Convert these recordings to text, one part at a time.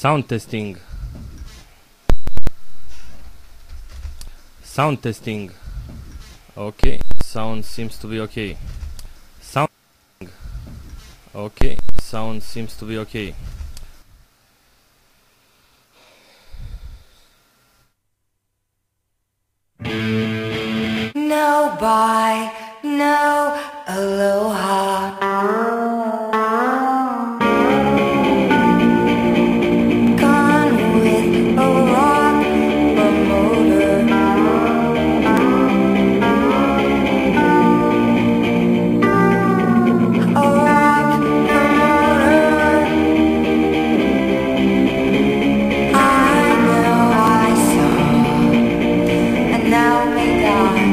Sound testing. Sound testing. Okay, sound seems to be okay. Sound. Okay, sound seems to be okay. No bye, no aloha. Gone with a rock promoter. A rock promoter. I know I saw, and now may die.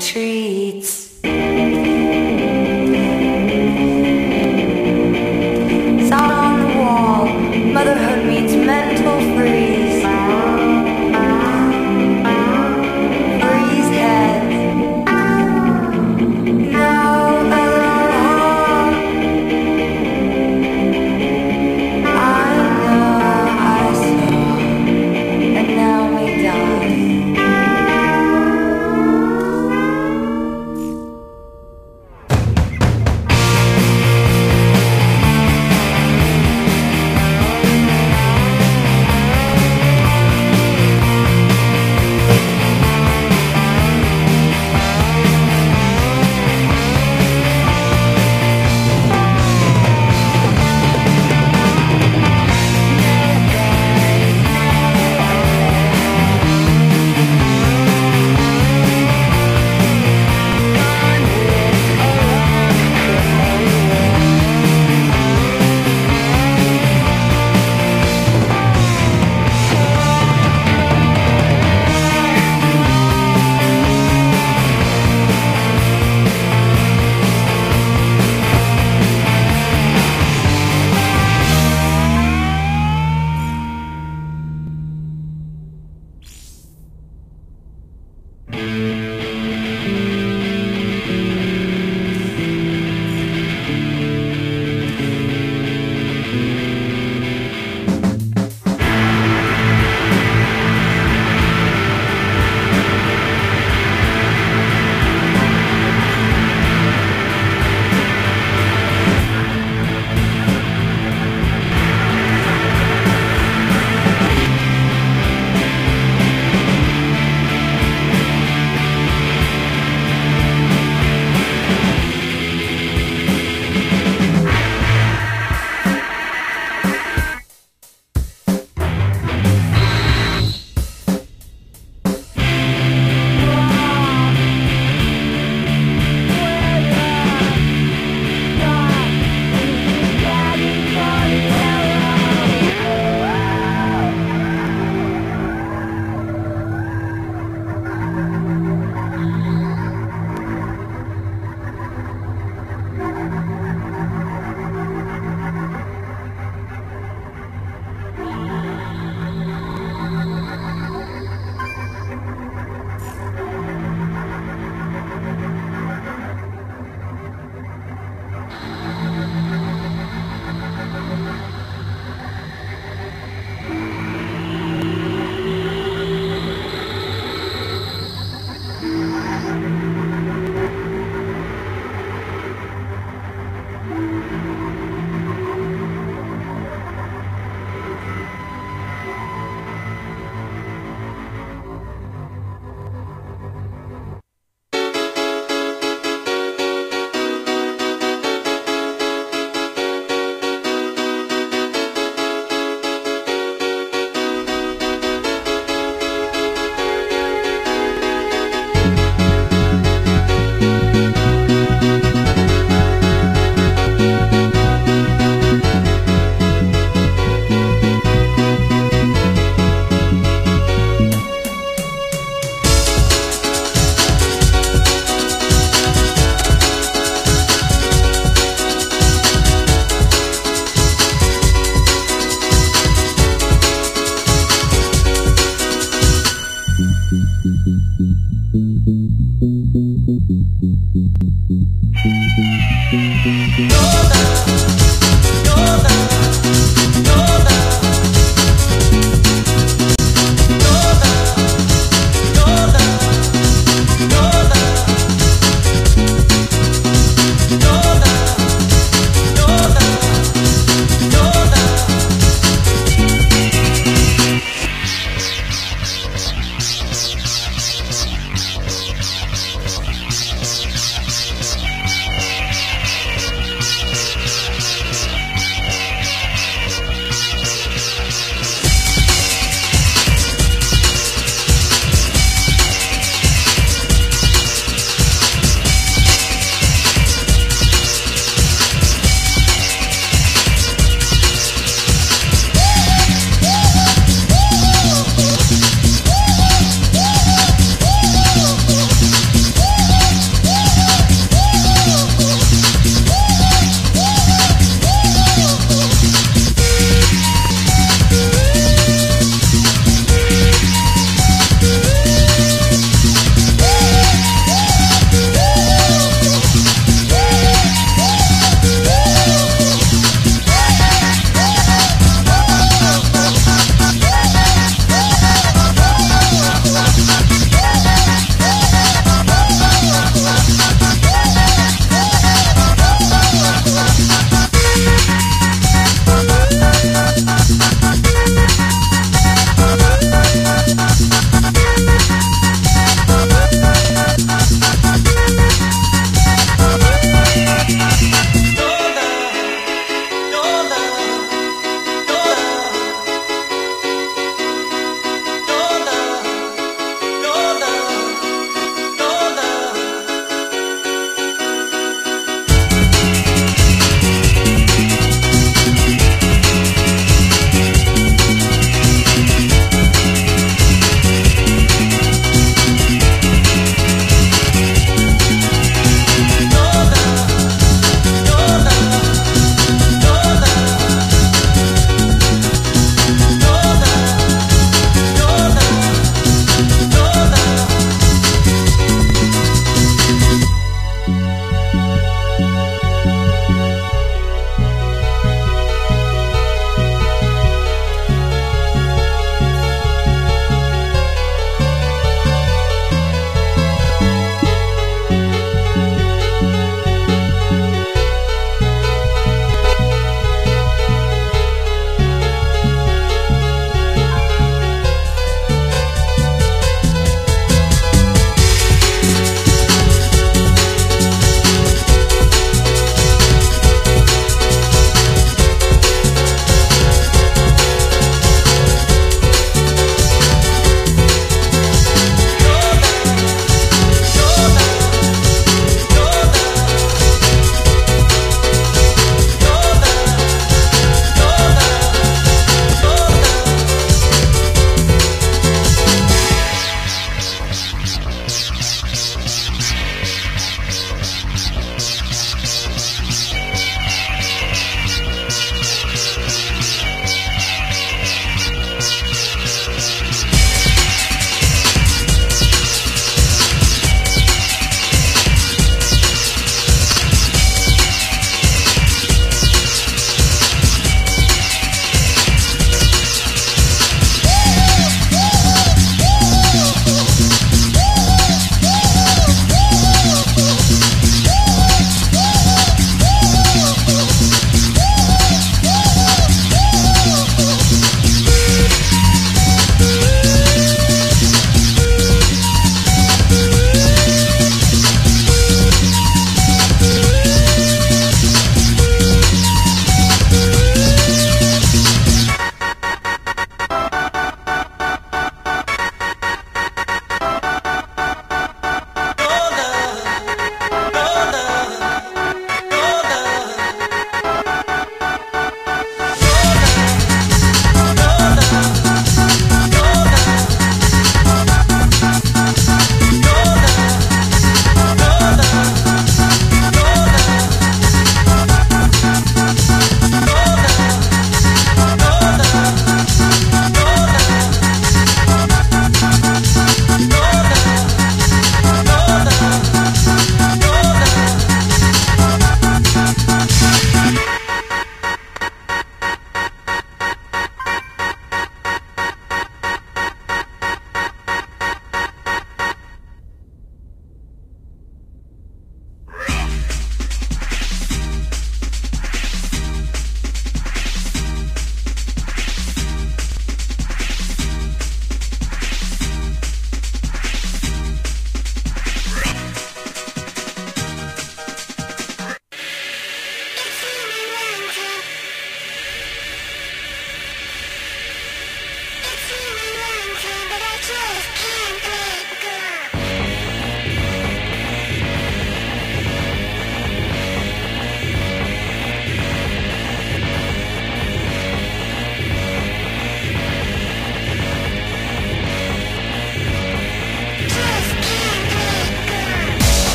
Treats. Sound on the wall. Motherhood means mental freeze. Freeze head. No aloha. I know I saw, and now we die.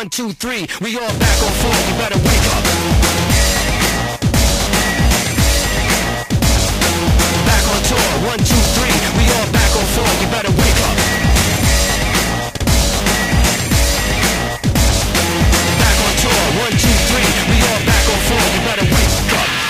1, 2, 3, we all back on floor, you better wake up. Back on tour, 1, 2, 3, we all back on floor, you better wake up. Back on tour, 1, 2, 3, we all back on floor, you better wake up.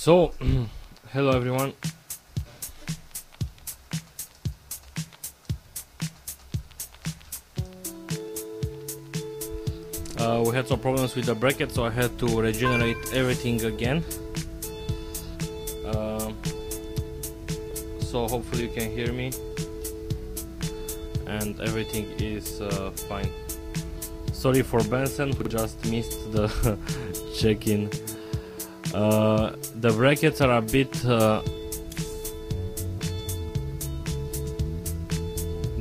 So, hello everyone. We had some problems with the bracket, so I had to regenerate everything again. So hopefully you can hear me and everything is fine. Sorry for Benson who just missed the check-in. The brackets are a bit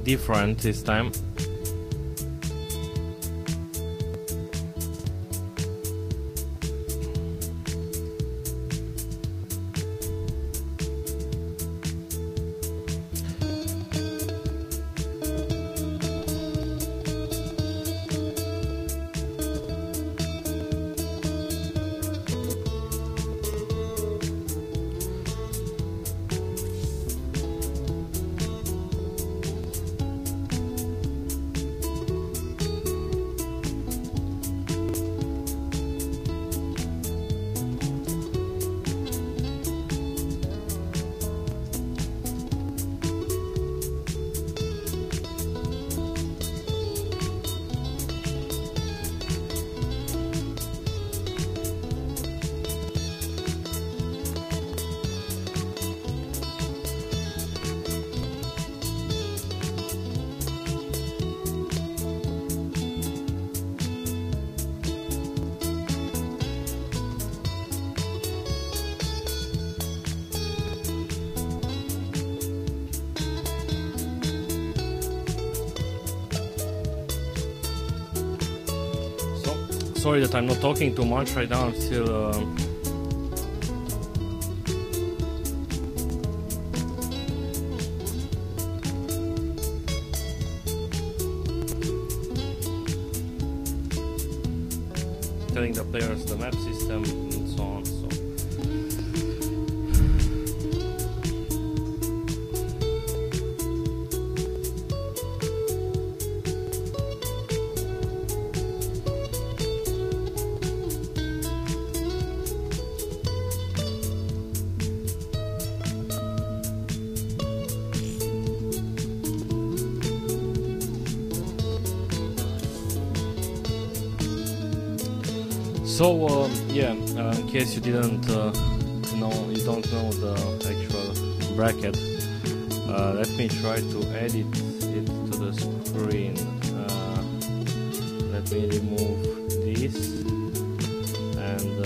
different this time. Sorry that I'm not talking too much right now. I'm still telling the players the map system and so on. So yeah, in case you didn't you don't know the actual bracket, let me try to edit it to the screen. Let me remove this and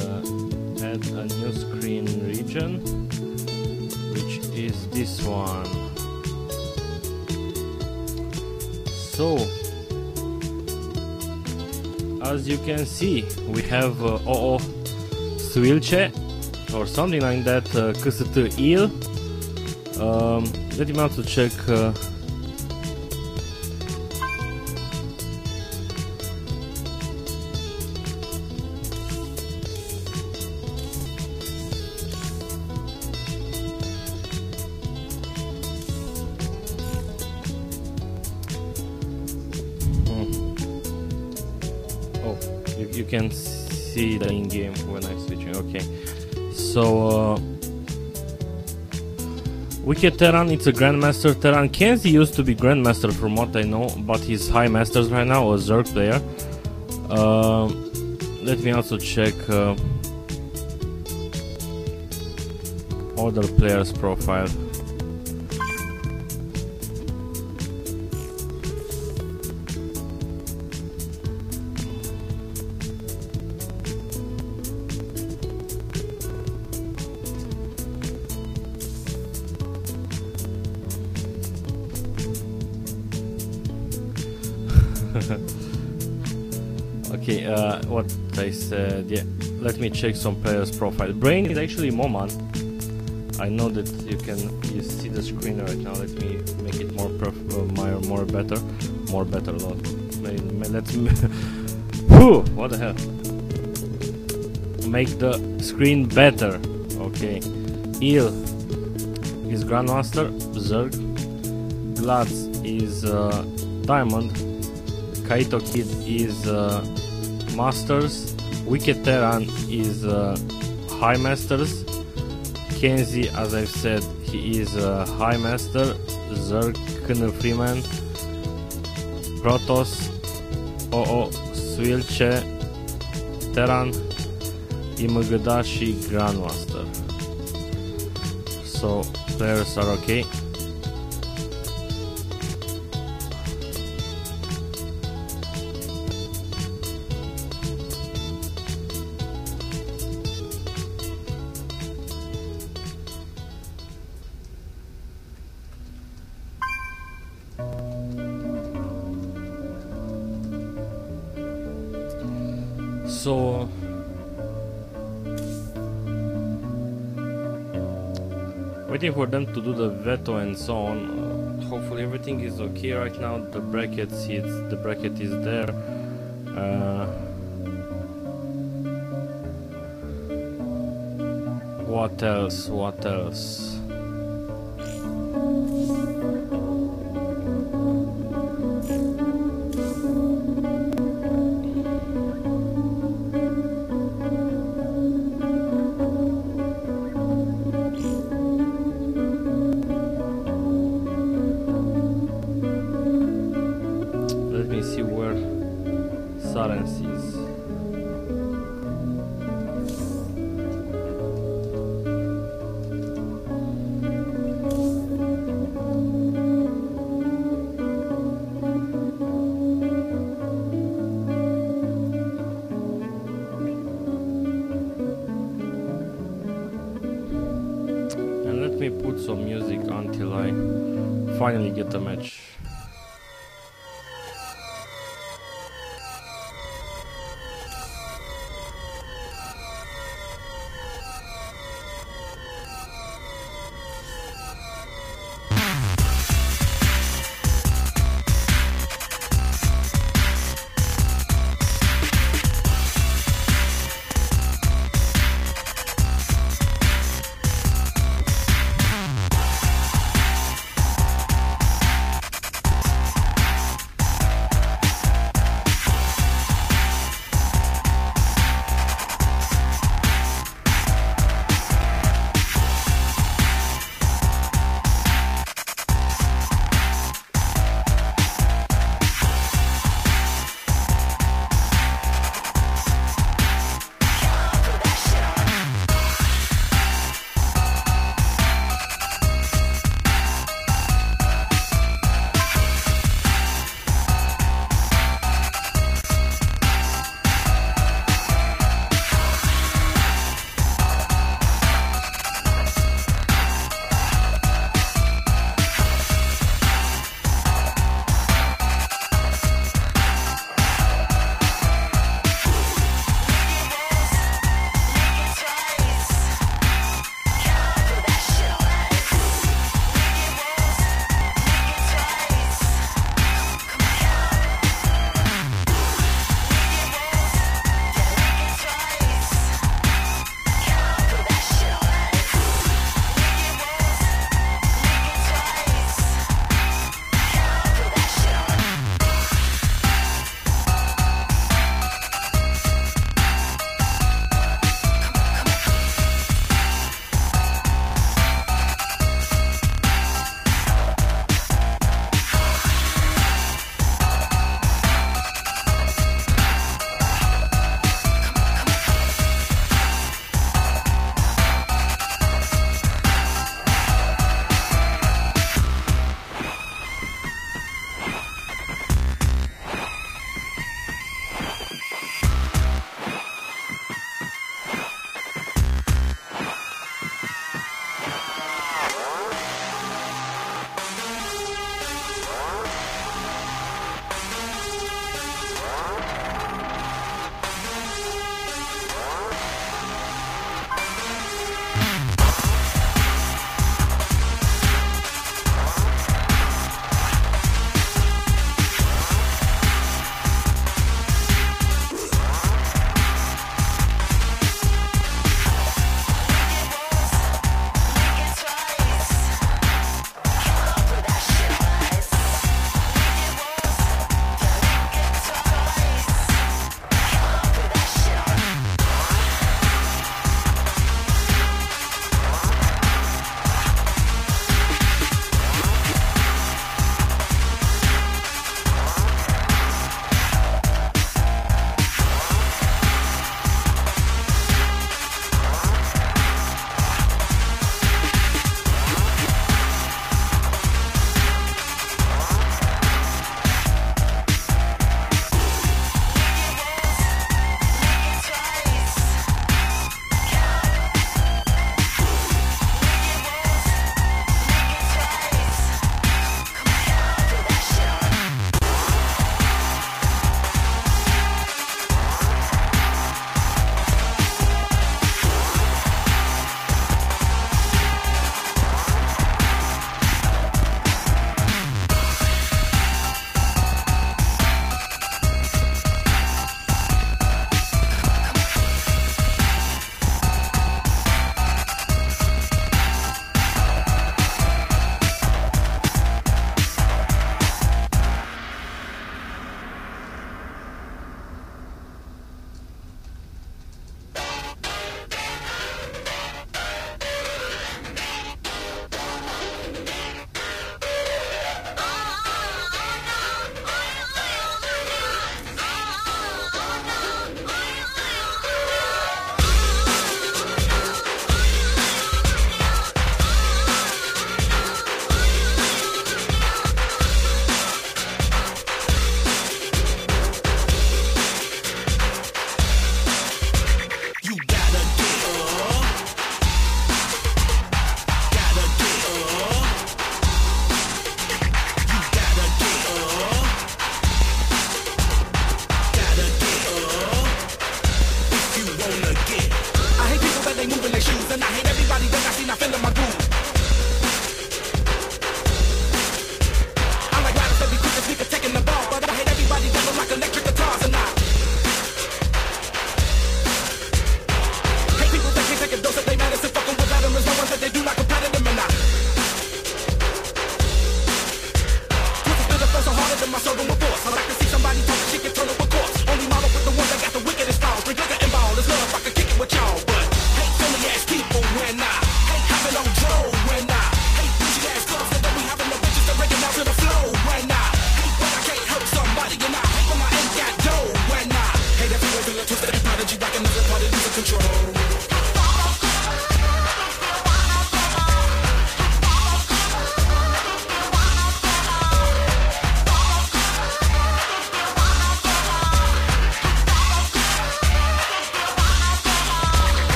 add a new screen region, which is this one. So as you can see, we have OO Swilce or something like that, sc2ro. Let me also check you can see the in-game when I'm switching. Okay, so Wicked Terran, it's a Grandmaster Terran. Kenzie used to be Grandmaster from what I know, but he's High Masters right now, a Zerg player. Let me also check other players' profile. Okay, what I said, yeah, let me check some players' profile. Brain is actually Moman. I know that you see the screen right now. Let me make it more better. Let's whew, what the hell? Make the screen better. Okay, Eel is Grandmaster, Zerg. Glads is Diamond. Kaito Kid is Masters. Wicked Terran is High Masters. Kenzie, as I've said, he is a High Master. Zerk, Freeman, Protoss, OO, Swilce, Terran, Imagada și Grandmaster. So players are okay. So waiting for them to do the veto and so on. Hopefully everything is okay right now. The bracket is there. What else? What else? Put some music until I finally get the match.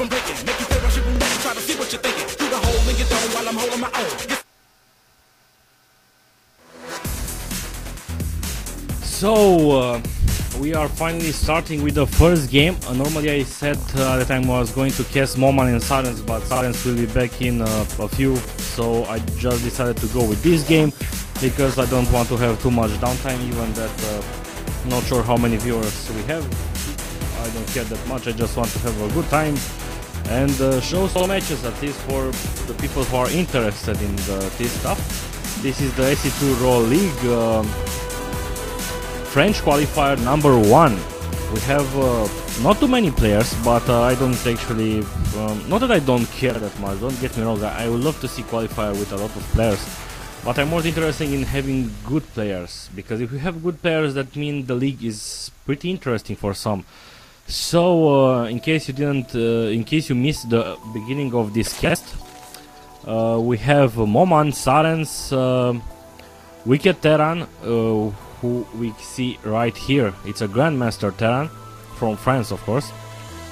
from breaking. Make you play Russian roulette and try to see what you're thinking. Through the hole in your dome while I'm holding my own. So we are finally starting with the first game. Normally I said at the time I was going to cast Moman and Silence, but Silence will be back in a few, so I just decided to go with this game because I don't want to have too much downtime, even that not sure how many viewers we have. I don't care that much, I just want to have a good time and show some matches, at least for the people who are interested in this stuff. This is the sc2ro League French qualifier number 1. We have not too many players, but I don't actually, not that I don't care that much, don't get me wrong, I would love to see qualifier with a lot of players, but I'm more interested in having good players, because if we have good players, that means the league is pretty interesting for some. So in case you didn't, in case you missed the beginning of this cast, we have Moman, Sarens, Wicked Terran, who we see right here. It's a Grandmaster Terran from France, of course.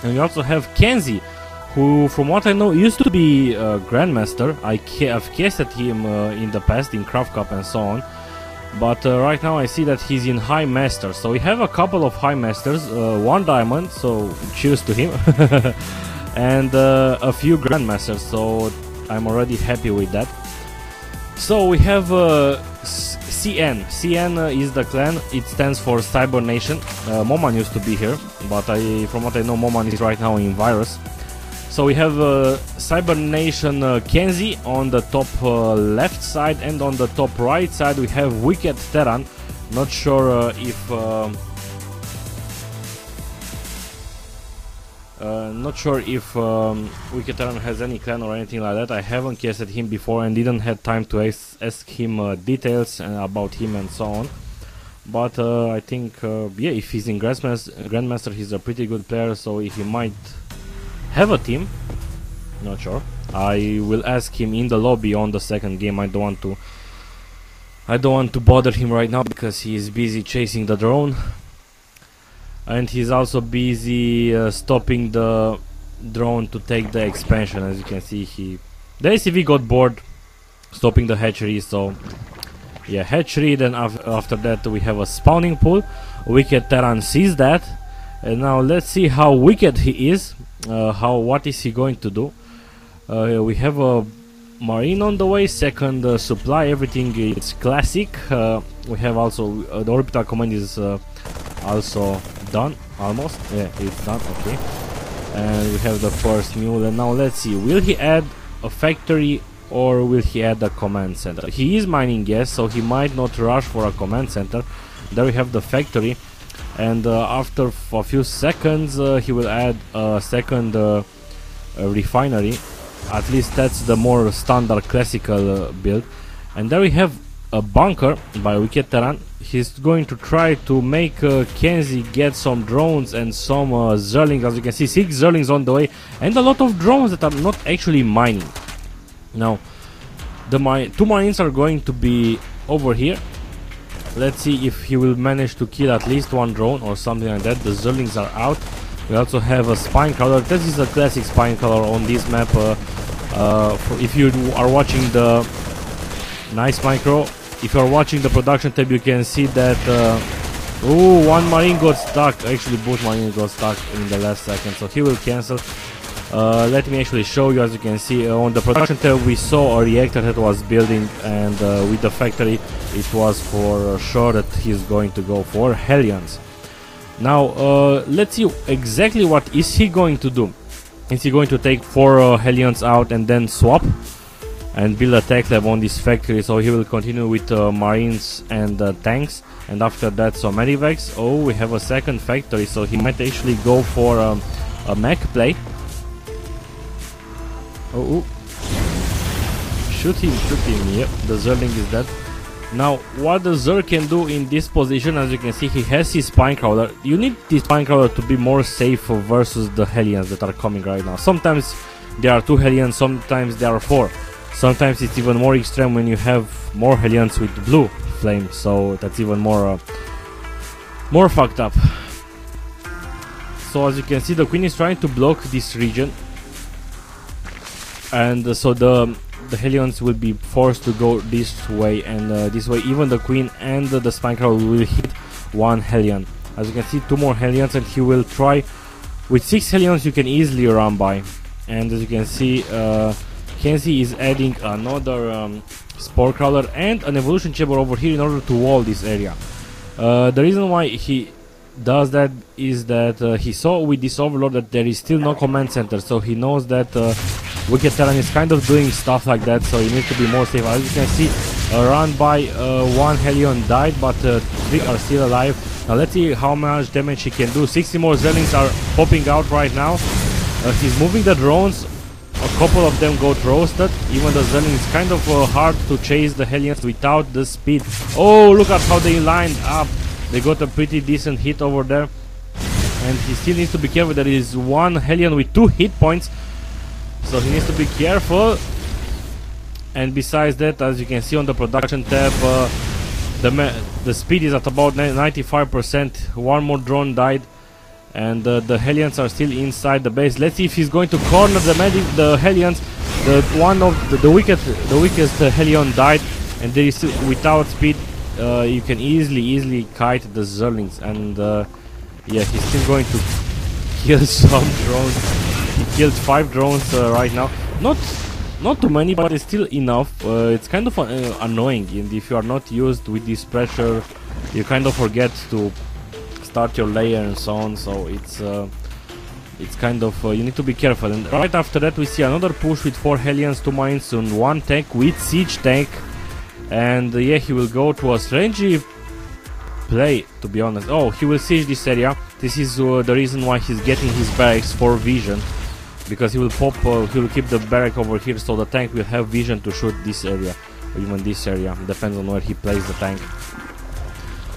And we also have Kenzie, who from what I know used to be a Grandmaster. I've casted him in the past in Craft Cup and so on, but right now I see that he's in High Master. So we have a couple of High Masters, 1 Diamond, so cheers to him, and a few Grandmasters, so I'm already happy with that. So we have CN. CN is the clan. It stands for Cyber Nation. Moman used to be here, but from what I know, Moman is right now in Virus. So we have Cyber Nation Kenzie on the top left side, and on the top right side we have Wicked Terran. Not sure if Wicked Terran has any clan or anything like that. I haven't casted him before and didn't have time to ask him details about him and so on. But I think, yeah, if he's in Grandmaster, he's a pretty good player, so he might have a team. Not sure. I will ask him in the lobby on the second game. I don't want to bother him right now because he is busy chasing the drone. And he's also busy stopping the drone to take the expansion. As you can see, the ACV got bored stopping the hatchery, so yeah, hatchery. Then after that we have a spawning pool. Wicked Terran sees that, and now let's see how wicked he is. What is he going to do? We have a marine on the way, second supply, everything is classic. We have also the orbital command is also done, almost. Yeah, it's done. Okay, and we have the first mule. And now let's see, will he add a factory or will he add a command center? He is mining gas, so he might not rush for a command center. There we have the factory, and after a few seconds he will add a second refinery. At least that's the more standard classical build. And there we have a bunker by Wicked Terran. He's going to try to make Kenzie get some drones and some Zerlings. As you can see, 6 Zerlings on the way, and a lot of drones that are not actually mining. Now, the 2 Marines are going to be over here. Let's see if he will manage to kill at least 1 drone or something like that. The Zerlings are out. We also have a Spine Crawler. This is a classic Spine Crawler on this map. If you are watching the nice micro, if you are watching the production tab, you can see that oh, 1 Marine got stuck. Actually, both Marines got stuck in the last second, so he will cancel. Let me actually show you. As you can see on the production tab, we saw a reactor that was building, and with the factory it was for sure that he's going to go for Hellions. Now let's see exactly what is he going to do. Is he going to take 4 Hellions out and then swap and build a tech lab on this factory? So he will continue with Marines and tanks, and after that some medivacs. Oh, we have a second factory, so he might actually go for a mech play. Oh, shoot him, yep, the Zerling is dead. Now, what the Zer can do in this position, as you can see, he has his Spine Crawler. You need this Spine Crawler to be more safe versus the Hellions that are coming right now. Sometimes there are 2 Hellions, sometimes there are 4. Sometimes it's even more extreme when you have more Hellions with blue flame, so that's even more fucked up. So as you can see, the Queen is trying to block this region. and so the Hellions will be forced to go this way, and this way even the Queen and the Spinecrawl will hit one Hellion. As you can see, 2 more Hellions, and he will try. With 6 Hellions you can easily run by, and as you can see, Kenzie is adding another Spore Crawler and an Evolution Chamber over here in order to wall this area. The reason why he does that is that he saw with this Overlord that there is still no command center, so he knows that Wicked Terran is kind of doing stuff like that, so he needs to be more safe. As you can see, run by 1 Hellion died, but 3 are still alive. Now let's see how much damage he can do. 60 more Zerlings are popping out right now. He's moving the drones. A couple of them got roasted. Even the Zerling is kind of hard to chase the Hellions without the speed. Oh, look at how they lined up. They got a pretty decent hit over there. And he still needs to be careful. There is 1 Hellion with 2 hit points, so he needs to be careful. And besides that, as you can see on the production tab, the speed is at about 95%. 1 more drone died, and the Hellions are still inside the base. Let's see if he's going to corner the Hellions. The weakest Hellion died, and there is still, without speed, you can easily kite the Zerlings, and yeah, he's still going to kill some drones. He killed 5 drones right now. Not too many, but it's still enough. It's kind of annoying, and if you are not used with this pressure, you kind of forget to start your layer and so on. So it's kind of you need to be careful. And right after that, we see another push with 4 Hellions, 2 mines, and 1 tank with siege tank. And yeah, he will go to a strangely play, to be honest. Oh, he will siege this area. This is the reason why he's getting his barracks for vision, because he will pop, he will keep the barrack over here, so the tank will have vision to shoot this area, or even this area, depends on where he plays the tank.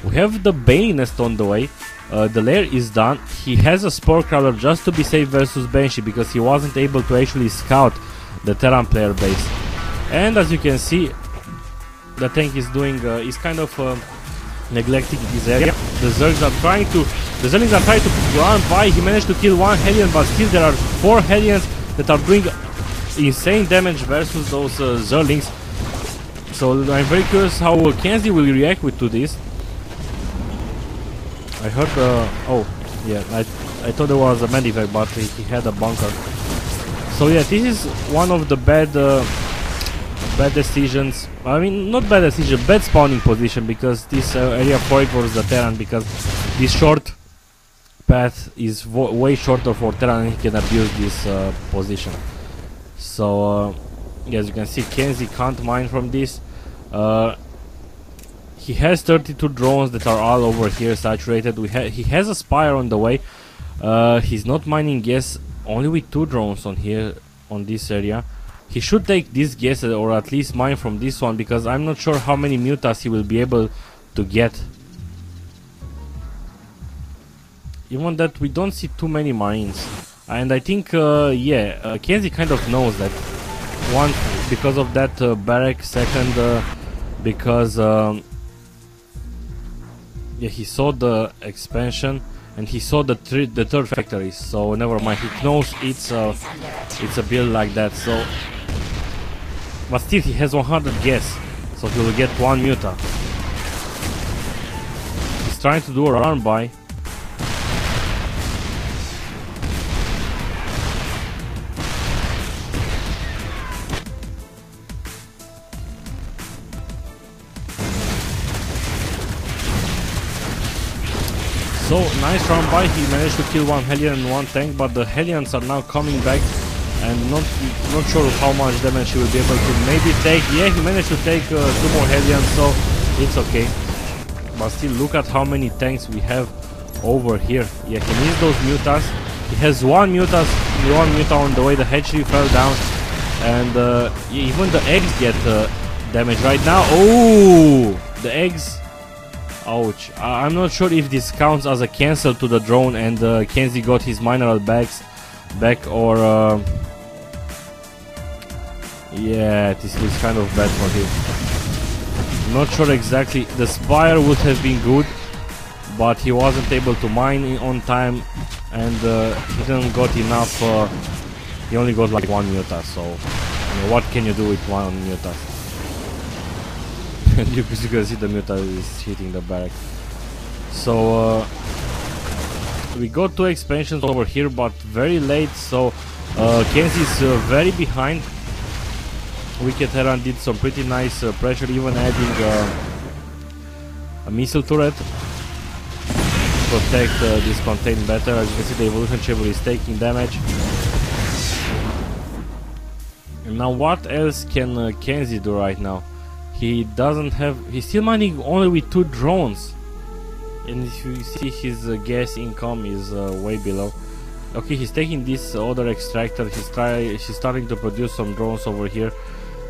We have the Bane nest on the way. The lair is done. He has a Spore Crawler just to be safe versus Banshee, because he wasn't able to actually scout the Terran player base. And as you can see, the tank is doing, is kind of neglecting this area. The Zergs are trying to, run by. He managed to kill 1 Hellion, but still there are 4 Hellions that are doing insane damage versus those Zerlings. So I'm very curious how Kenzie will react to this. I heard, oh yeah, I thought there was a medivac, but he had a bunker. So yeah, this is one of the bad decisions. I mean, not bad decision, bad spawning position, because this area favors the Terran, because this short path is way shorter for Terran, and he can abuse this position. So yeah, as you can see, Kenzie can't mine from this. He has 32 drones that are all over here saturated. He has a Spire on the way. He's not mining gas, only with 2 drones on here, on this area. He should take this gas, or at least mine from this one, because I'm not sure how many mutas he will be able to get. Even that, we don't see too many mines. And I think, yeah, Kenzie kind of knows that. One, because of that barrack. Second, because yeah, he saw the expansion, and he saw the 3rd factory. So never mind, he knows it's a build like that. So, but still, he has 100 gas, so he will get 1 muta. He's trying to do a run by. So, nice run by. He managed to kill 1 Hellion and 1 tank, but the Hellions are now coming back, and not sure how much damage he will be able to maybe take. Yeah, he managed to take 2 more Hellions, so it's okay. But still, look at how many tanks we have over here. Yeah, he needs those mutas. He has 1 muta on the way. The hatchery fell down, and even the eggs get damage right now. Oh, the eggs. Ouch. I'm not sure if this counts as a cancel to the drone, and Kenzie got his mineral bags back, or yeah, this is kind of bad for him. Not sure exactly. The Spire would have been good, but he wasn't able to mine on time, and he didn't got enough he only got like 1 mutas, so I mean, what can you do with 1 mutas? And you can see the mutas is hitting the barrack. So we got 2 expansions over here, but very late, so Kenzie is very behind. Wicked Heron did some pretty nice pressure, even adding a missile turret to protect this contain better. As you can see, the evolution chamber is taking damage. And now what else can Kenzie do right now? He doesn't have... He's still mining only with 2 drones. And if you see, his gas income is way below. Okay, he's taking this other extractor. He's starting to produce some drones over here.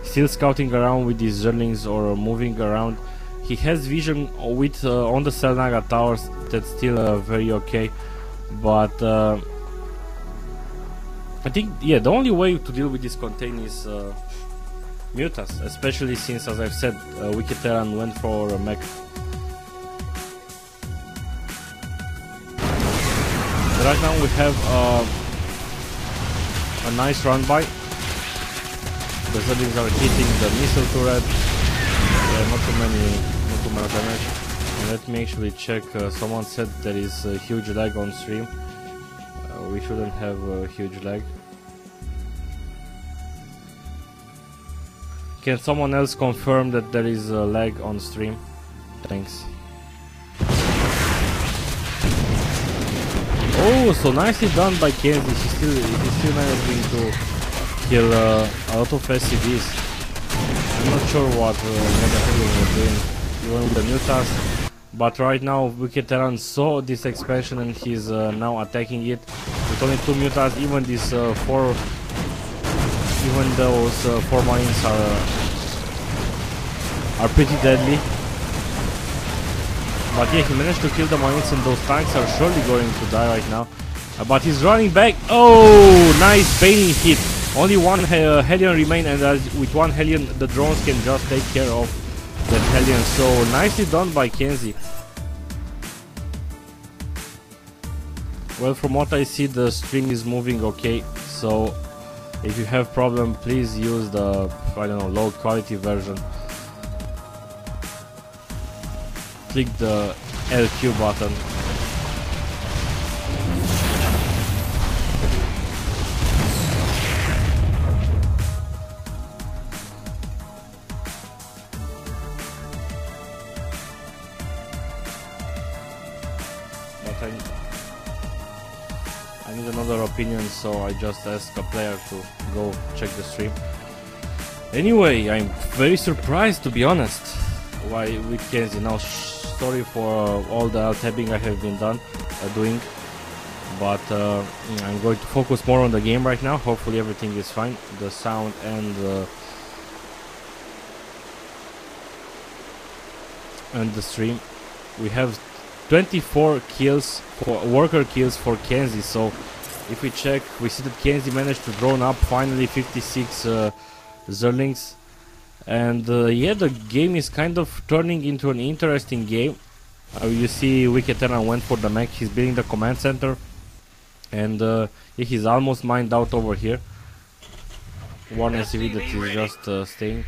Still scouting around with these Zerlings or moving around. He has vision with on the Selnaga towers. That's still very okay. But I think, yeah, the only way to deal with this contain is mutas, especially since, as I've said, Wicked Terran went for a mech. Right now we have a nice run by. The Zerlings are hitting the missile turret. Yeah, not too much damage. And let me actually check. Someone said there is a huge lag on stream. We shouldn't have a huge lag. Can someone else confirm that there is a lag on stream? Thanks. Oh, so nicely done by Kenzie. He's still managing to kill a lot of SCVs. I'm not sure what the hell we're doing, even with the mutas. But right now, Wicked Terran saw this expansion and he's now attacking it with only 2 mutas. Even these 4, even those 4 marines are pretty deadly. But yeah, he managed to kill the marines, and those tanks are surely going to die right now. But he's running back. Oh, nice bailing hit. Only 1 Hellion remain, and with 1 Hellion the drones can just take care of that Hellion. So nicely done by Kenzie. Well, from what I see, the stream is moving okay. So if you have problem, please use the, I don't know, low quality version. Click the LQ button. But I need another opinion, so I just asked a player to go check the stream. Anyway, I'm very surprised, to be honest, why with Kenzie. Now, sorry for all the alt-tabbing I have been doing, but I'm going to focus more on the game right now. Hopefully everything is fine, the sound and the stream. We have 24 kills, worker kills for Kenzie. So if we check, we see that Kenzie managed to drone up finally 56 Zerlings. And yeah, the game is kind of turning into an interesting game. You see Wicked Terran went for the mech. He's building the command center. And yeah, he's almost mined out over here. 1 SCV that is just staying.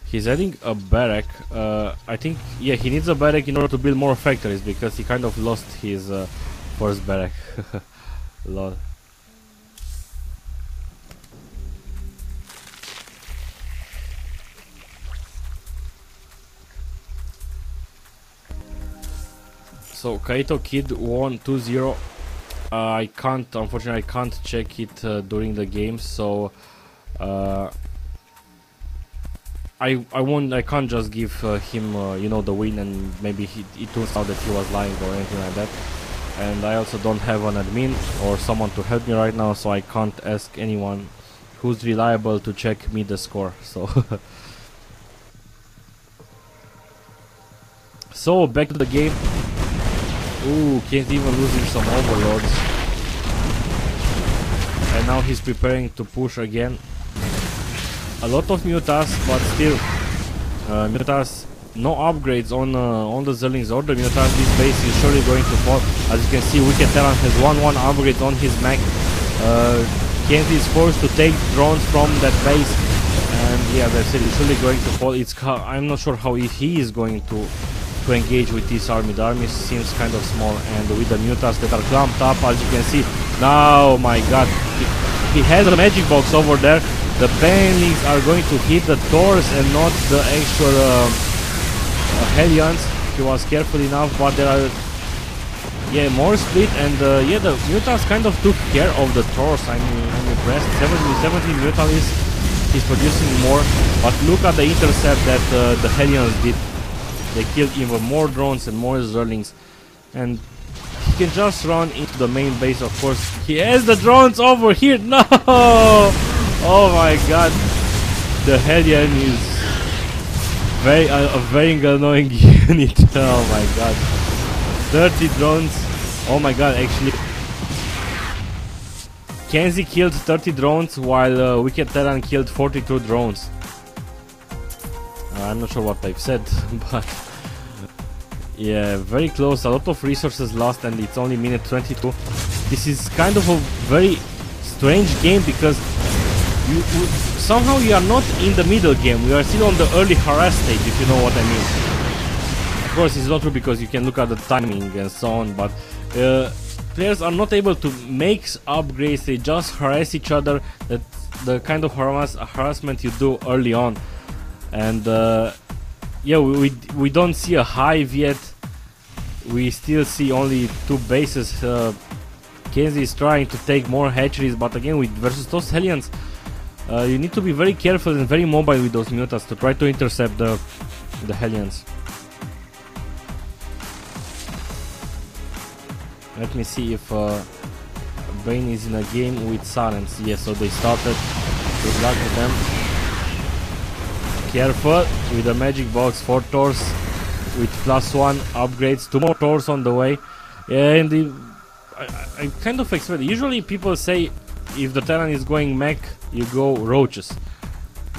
He's adding a barrack. I think, yeah, he needs a barrack in order to build more factories, because he kind of lost his first barrack. Lol. So Kaito Kid won 2-0. I can't, unfortunately, I can't check it during the game. So I can't just give him, you know, the win, and maybe it turns out that he was lying or anything like that. And I also don't have an admin or someone to help me right now, so I can't ask anyone who's reliable to check me the score. So so back to the game. Ooh, can't even losing some overlords. And now he's preparing to push again. A lot of mutas, but still mutas, no upgrades on the Zerlings or the mutas. This base is surely going to fall. As you can see, Wicked Terran has 1-1 upgrades on his mech. Kenzie is forced to take drones from that base, and yeah, they're surely going to fall. I'm not sure how he is going to engage with this army. The army seems kind of small, and with the mutas that are clumped up, as you can see. Now, my god, he has a magic box over there. The banelings are going to hit the doors and not the actual Hellions. He was careful enough, but there are more split, and yeah, the mutas kind of took care of the Taurs. I'm impressed. 17 mutalis, he's producing more, but look at the intercept that the Hellions did. They killed even more drones and more Zerlings, and he can just run into the main base. Of course, he has the drones over here. No! Oh my god, the Hellion is a very annoying unit. Oh my god, 30 drones. Oh my god, actually, Kenzie killed 30 drones while Wicked Terran killed 42 drones. I'm not sure what I've said, but yeah, very close. A lot of resources lost, and it's only minute 22. This is kind of a very strange game because somehow you are not in the middle game. We are still on the early harass stage, if you know what I mean. Of course, it's not true because you can look at the timing and so on, but players are not able to make upgrades. They just harass each other. That's the kind of harassment you do early on. And yeah, we don't see a hive yet. We still see only 2 bases. Kenzie is trying to take more hatcheries, but again, versus those Hellions, you need to be very careful and very mobile with those mutas to try to intercept the Hellions. Let me see if Brain is in a game with Silence. Yes, so they started. Good luck with them. Careful with the magic box. 4 Taurs with +1 upgrades. 2 more Taurs on the way. And I kind of expect. Usually people say if the Terran is going mech, you go roaches.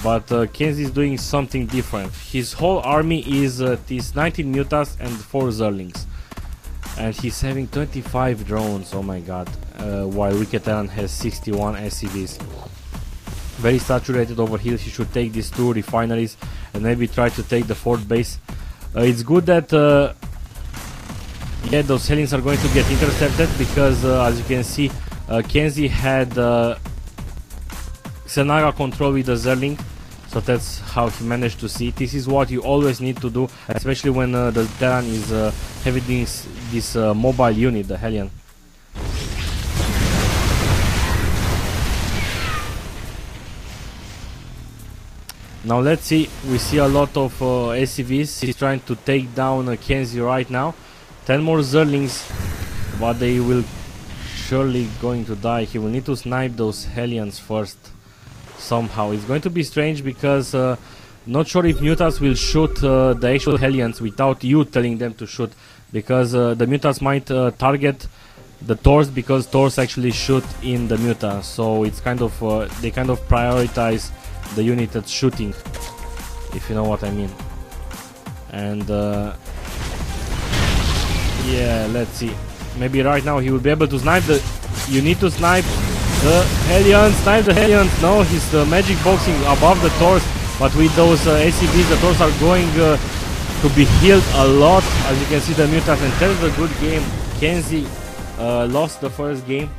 But Kenzie is doing something different. His whole army is these 19 mutas and 4 Zerlings. And he's having 25 drones. Oh my god. While Wicked Terran has 61 SCVs. Very saturated over here. He should take these 2 refineries and maybe try to take the 4th base. It's good that yeah, those Hellions are going to get intercepted because as you can see, Kenzie had Xenaga control with the Zerling, so that's how he managed to see. This is what you always need to do, especially when the Terran is having this mobile unit, the Hellion. Now let's see, we see a lot of SCVs. He's trying to take down Kenzie right now. 10 more Zerlings, but they will surely going to die. He will need to snipe those Hellions first somehow. It's going to be strange because not sure if mutas will shoot the actual Hellions without you telling them to shoot, because the mutas might target the Taurs because Taurs actually shoot in the muta. So it's kind of they kind of prioritize the unit that's shooting, if you know what I mean. And yeah, let's see. Maybe right now he will be able to snipe the. You need to snipe the Hellions. Snipe the Hellions. No, he's magic boxing above the Taurs, but with those SCVs, the Taurs are going to be healed a lot. As you can see, the mutas, and that is a good game. Kenzie lost the first game.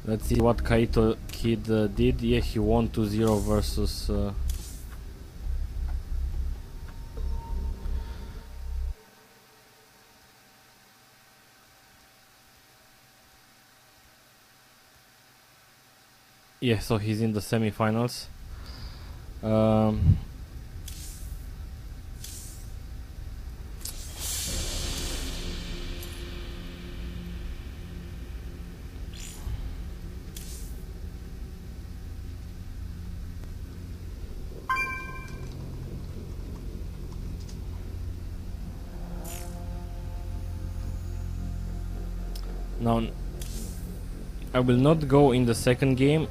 Let's see what Kaito Kid did. Yeah, he won 2-0 versus yeah, so he's in the semi-finals. Now I will not go in the second game.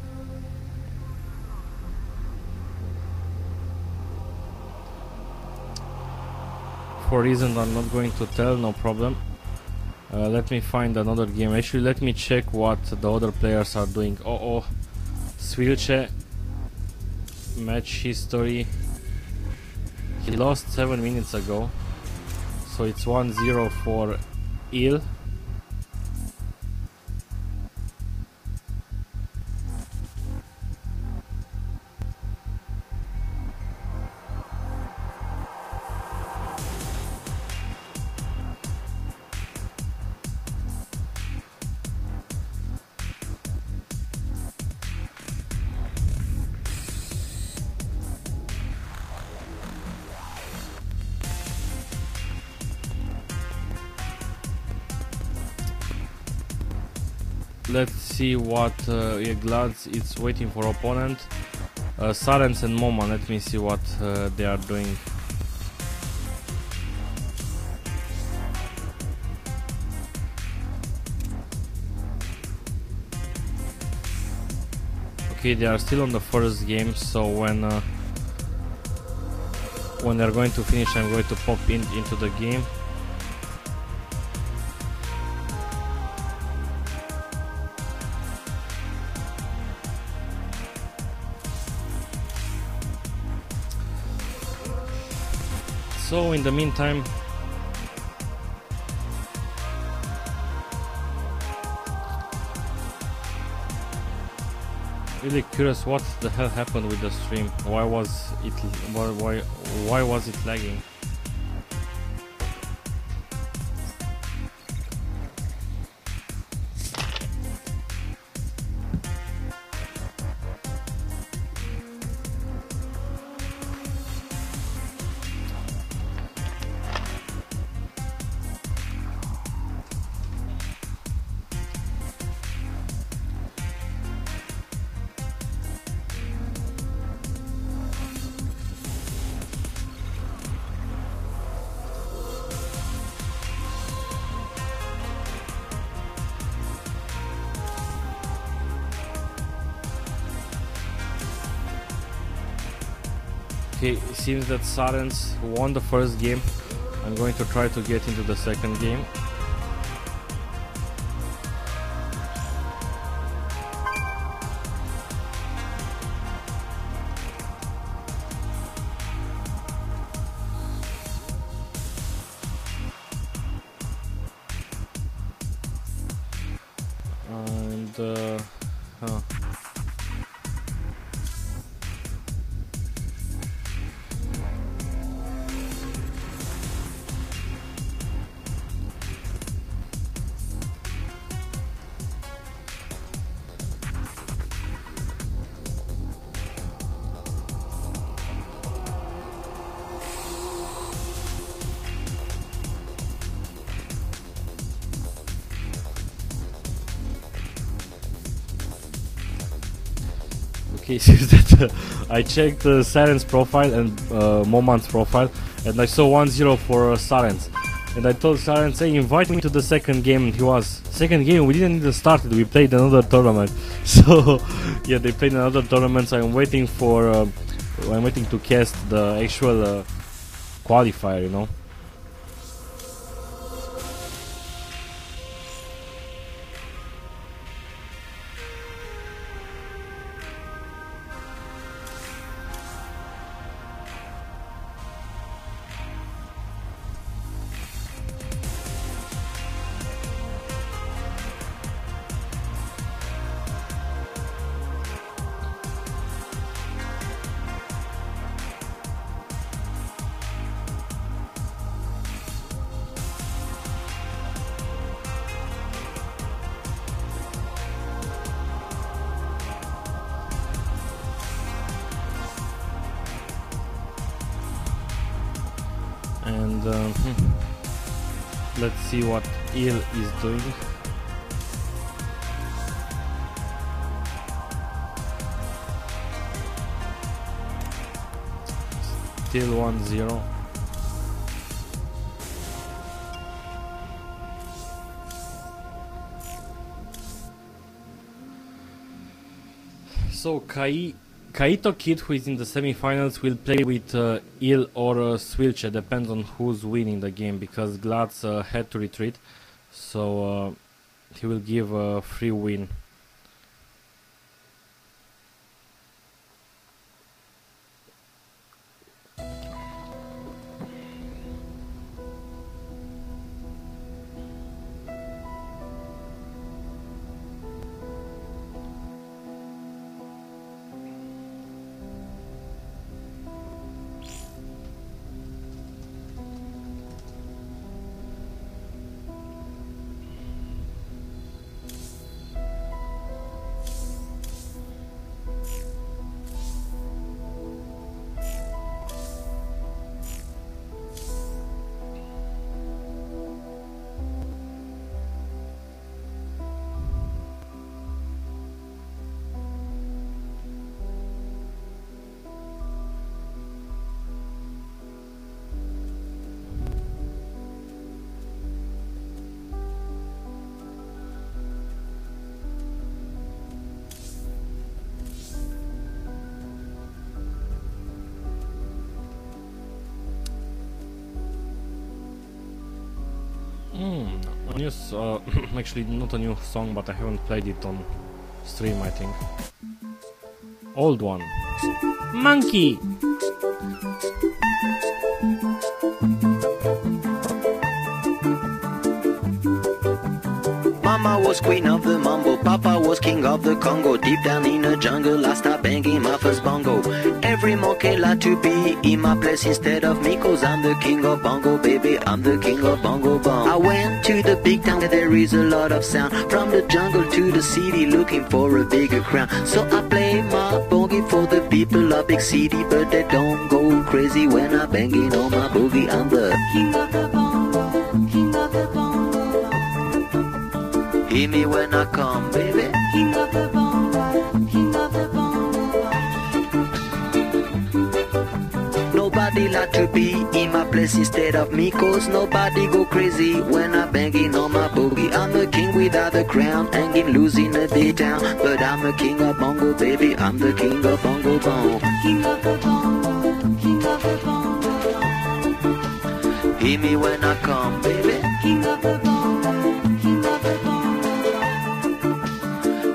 For reasons I'm not going to tell, no problem. Let me find another game. Actually, let me check what the other players are doing. Oh, Svilce. Match history. He lost 7 minutes ago. So it's 1-0 for Il. Let's see what Glads is waiting for opponent. Sarens and Moman, let me see what they are doing. Okay, they are still on the first game, so when they're going to finish, I'm going to pop into the game. So in the meantime, really curious what the hell happened with the stream. Why was it lagging? Okay, it seems that Sarens won the first game. I'm going to try to get into the second game. And okay, seems that I checked Sarens' profile and Moman's profile, and I saw 1-0 for Sarens. And I told Sarens, hey, invite me to the second game, and he was, second game, we didn't even start it, we played another tournament. So, yeah, they played another tournament, so I'm waiting to cast the actual qualifier, you know. And let's see what Il is doing. Still 1-0. So Kaito Kid, who is in the semi-finals, will play with Il or Swilche, depends on who's winning the game, because Glatz had to retreat, so he will give a free win. A new actually not a new song, but I haven't played it on stream, I think. Old one. Monkey! Mama was queen of the mambo, Papa was king of the Congo. Deep down in the jungle, I started banging my first bongo. Every monkey like to be in my place instead of me, cause I'm the king of bongo, baby, I'm the king of bongo bong. I went to the big town where there is a lot of sound, from the jungle to the city, looking for a bigger crown. So I play my boogie for the people of big city, but they don't go crazy when I'm banging on my boogie. I'm the king of the bongo, king of the bongo. Hear me when I come, baby. King of the bongo, king of the bongo. Nobody like to be in my place instead of me, cause nobody go crazy when I'm banging on my boogie. I'm the king without a crown, hanging loose in the big town, but I'm the king of bongo, baby, I'm the king of bongo bong. King of the bongo, king of the bongo. Hear me when I come, baby. King of the bongo, king of the bongo.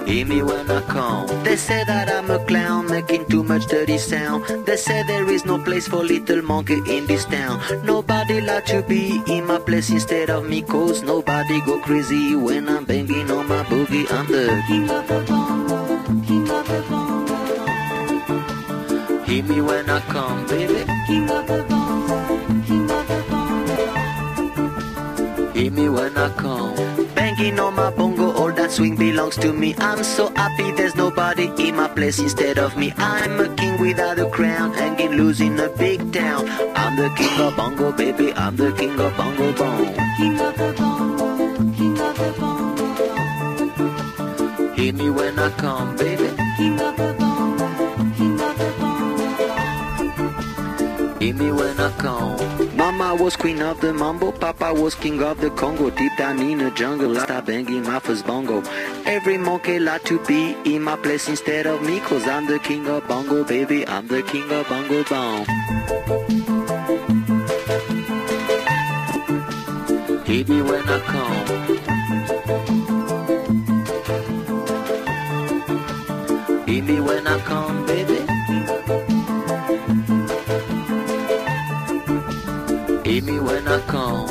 Hear me when I come. They say that I'm a clown, making too much dirty sound. They say there is no place for little monkey in this town. Nobody like to be in my place instead of me, cause nobody go crazy when I'm banging on my boogie. I'm the king of the bongo, king of the bongo. Hear me when I come, baby. King of the bongo, king of the bongo. Hear me when I come. Banging on my bongo, all that swing belongs to me. I'm so happy there's nobody in my place instead of me. I'm a king without a crown, hanging loose in a big town. I'm the king of bongo, baby, I'm the king of bongo bong. King of the bongo, king of the bongo. Hear me when I come, baby. King of the bongo, king of the bongo. Hear me when I come. Mama was queen of the mambo, Papa was king of the Congo. Deep down in the jungle, I started banging my first bongo. Every monkey like to be in my place instead of me, cause I'm the king of bongo, baby, I'm the king of bongo bong. Hit me when I come. Hit me when I come, baby. Hit me when I come.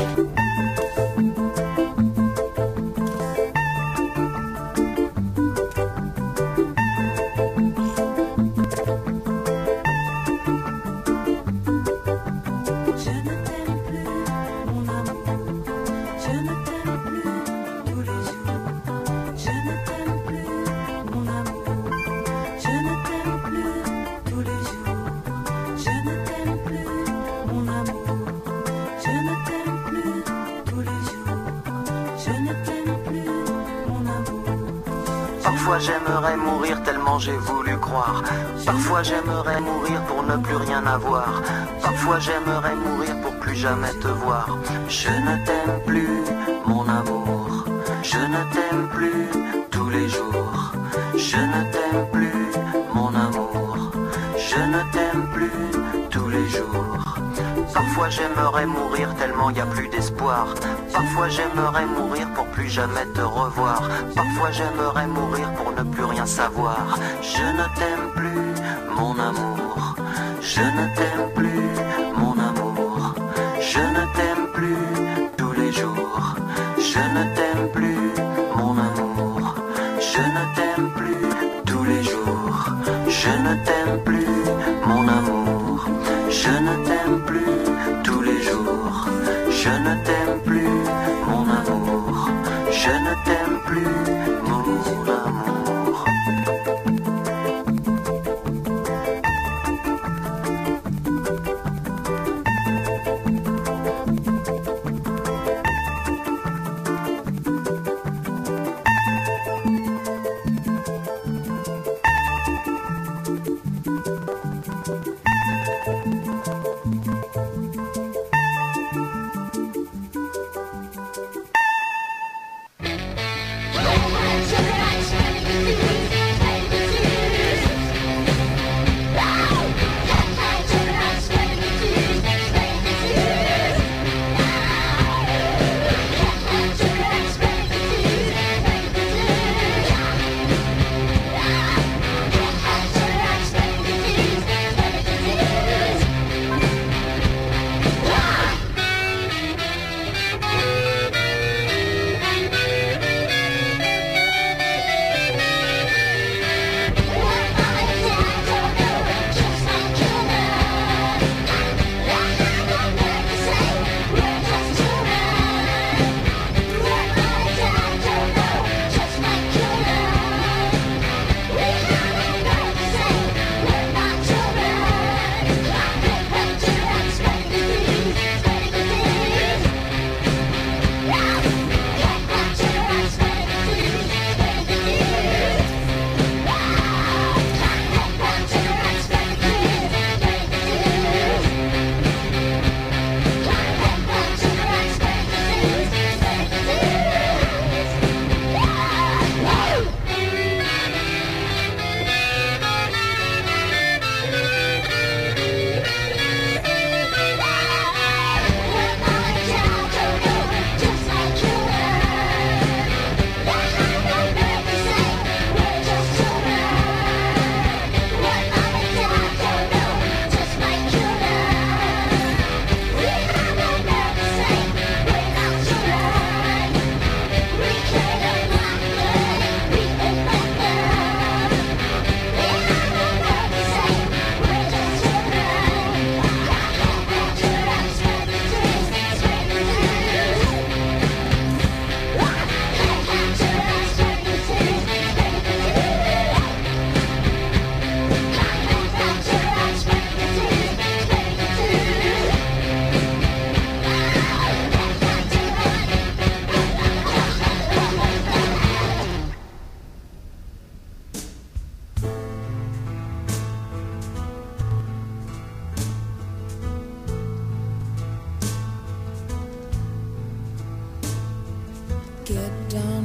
Parfois j'aimerais mourir tellement j'ai voulu croire. Parfois j'aimerais mourir pour ne plus rien avoir. Parfois j'aimerais mourir pour plus jamais te voir. Je ne t'aime plus, mon amour. Je ne t'aime plus tous les jours. Je ne t'aime plus, plus tous les jours. Parfois j'aimerais mourir tellement y a plus d'espoir. Parfois j'aimerais mourir pour plus jamais te revoir. Parfois j'aimerais mourir pour ne plus rien savoir. Je ne t'aime plus, mon amour. Je ne t'aime plus, mon amour. Je ne t'aime plus tous les jours. Je ne t'aime plus, mon amour. Je ne t'aime plus tous les jours. Je ne t'aime plus, mon amour. Je ne t'aime plus tous les jours. Je ne t'aime plus, mon amour. Je ne t'aime plus, mon amour.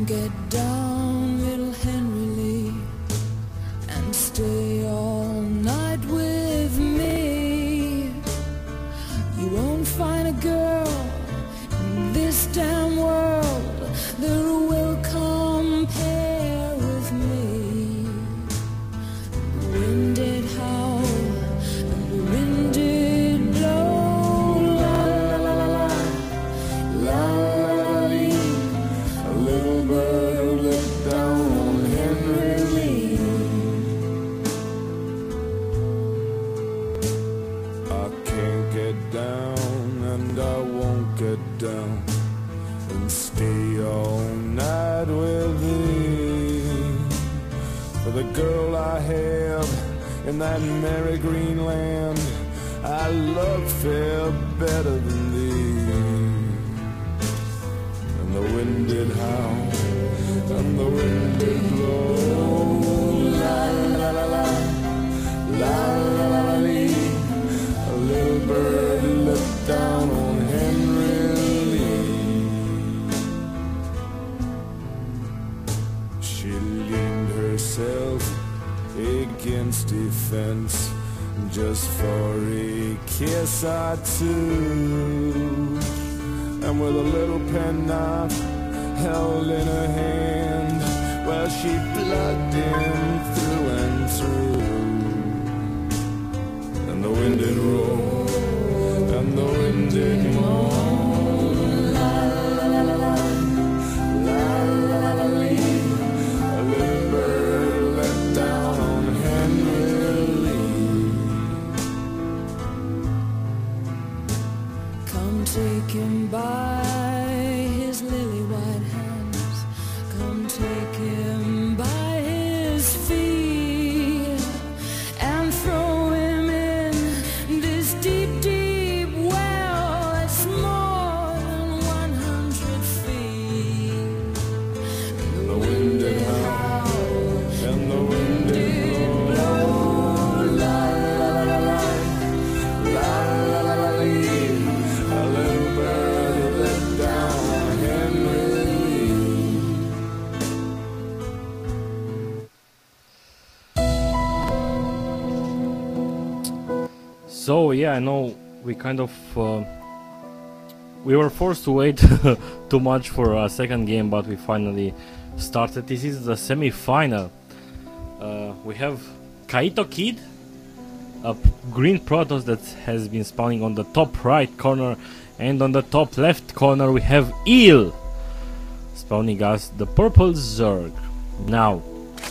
Get down, little Henry Lee, and stay all night with me. You won't find a girl in this damn world that will compare with me. The wind did howl and the wind did blow, la la la la la, la la la. A little bird looked down on Henry Lee. I can't get down and I won't get down and stay all night with thee. For the girl I have in that merry green land, I love fair better than thee. And the wind did howl and the wind did blow, la la la la, la la la la lee. A little bird looked down on Henry Lee. She leaned herself against a fence just for a kiss or two. And with a little penknife held in her hand, well, she plugged him through and through. And the wind did roll, and the wind did moan. La la la la la, la la la la la. A little bird let down on Henry Lee. Come take him by his lily white hands. Come take him by his feet and throw him in this deep, deep well. It's more than 100 feet. And the wind did howl, and the wind did blow. La la la la la, la la la la lee. A little bird let down Henry Lee. So yeah, I know we kind of we were forced to wait too much for a second game, but we finally started. This is the semi-final. We have Kaito Kid, a green Protoss that has been spawning on the top right corner, and on the top left corner we have Eel spawning us the purple Zerg. Now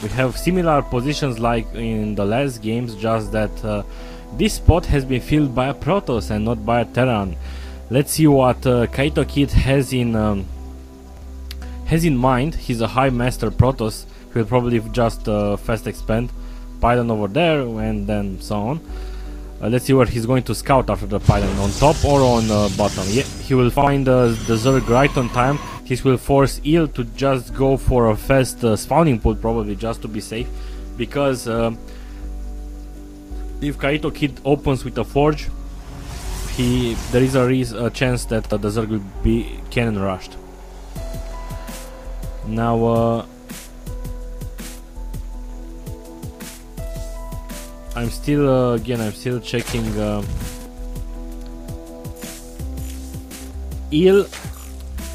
we have similar positions like in the last games, just that this spot has been filled by a Protoss and not by a Terran. Let's see what Kaito Kid has in mind. He's a high master Protoss. He'll probably just fast expand pylon over there and then so on. Let's see where he's going to scout after the pylon, on top or on bottom. Yeah, he will find the Zerg right on time. This will force Eel to just go for a fast spawning pool, probably just to be safe, because if Kaito Kid opens with a forge, there is a chance that the Zerg will be cannon rushed. Now I'm still checking. Eel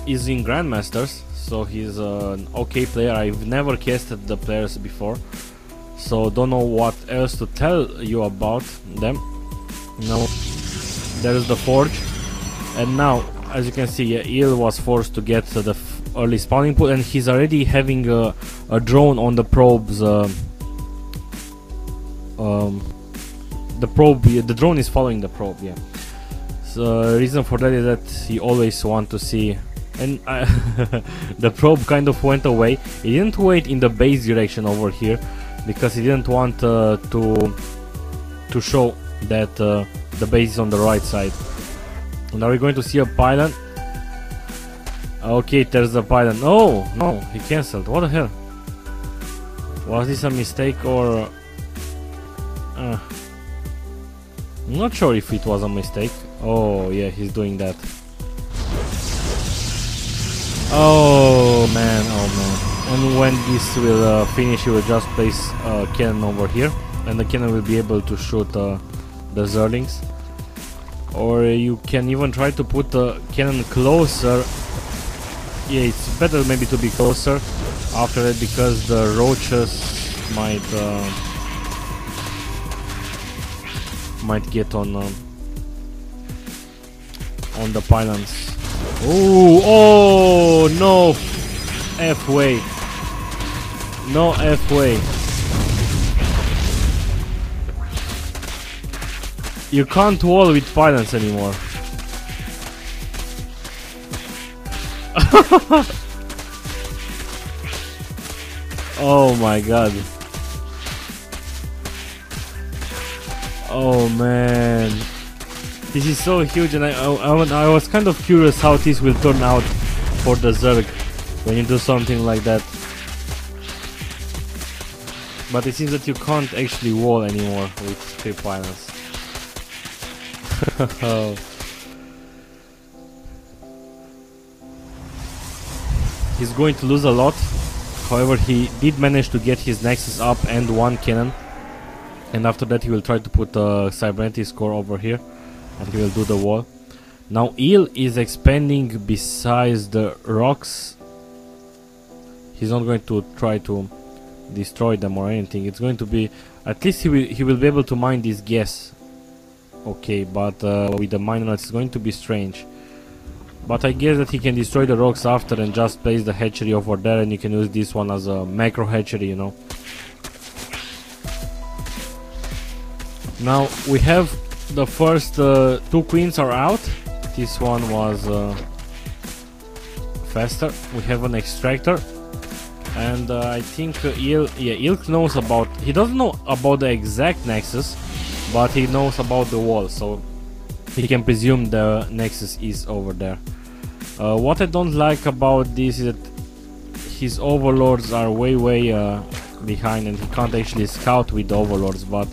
is in Grandmasters, so he's an okay player. I've never casted the players before, so don't know what else to tell you about them. Now there's the forge, and now as you can see, Eel was forced to get the early spawning pool, and he's already having a drone on the probes. The drone is following the probe. Yeah. So reason for that is that he always want to see, and the probe kind of went away. He didn't wait in the base direction over here because he didn't want to show that the base is on the right side. Now we're going to see a pylon. Okay, there's the pylon. Oh no, he cancelled. What the hell? Was this a mistake or? I'm not sure if it was a mistake. Oh yeah, he's doing that. Oh man, oh man. And when this will finish, he will just place a cannon over here, and the cannon will be able to shoot the Zerlings. Or you can even try to put the cannon closer. Yeah, it's better maybe to be closer after that, because the roaches might get on the pylons. Oh no, F way, no F way. You can't wall with pylons anymore. Oh my god. Oh man, this is so huge, and I was kind of curious how this will turn out for the Zerg when you do something like that. But it seems that you can't actually wall anymore with 3 pylons. He's going to lose a lot. However, he did manage to get his Nexus up and 1 cannon. And after that he will try to put a cybernetic core over here, and he will do the wall. Now Eel is expanding besides the rocks. He's not going to try to destroy them or anything. It's going to be, at least he will be able to mine this gas. Okay, but with the miners it's going to be strange. But I guess that he can destroy the rocks after and just place the hatchery over there, and you can use this one as a macro hatchery, you know. Now we have the first 2 queens are out. This one was faster. We have an extractor, and I think Eel knows about. He doesn't know about the exact nexus, but he knows about the wall, so he can presume the nexus is over there. What I don't like about this is that his overlords are way behind, and he can't actually scout with the overlords, but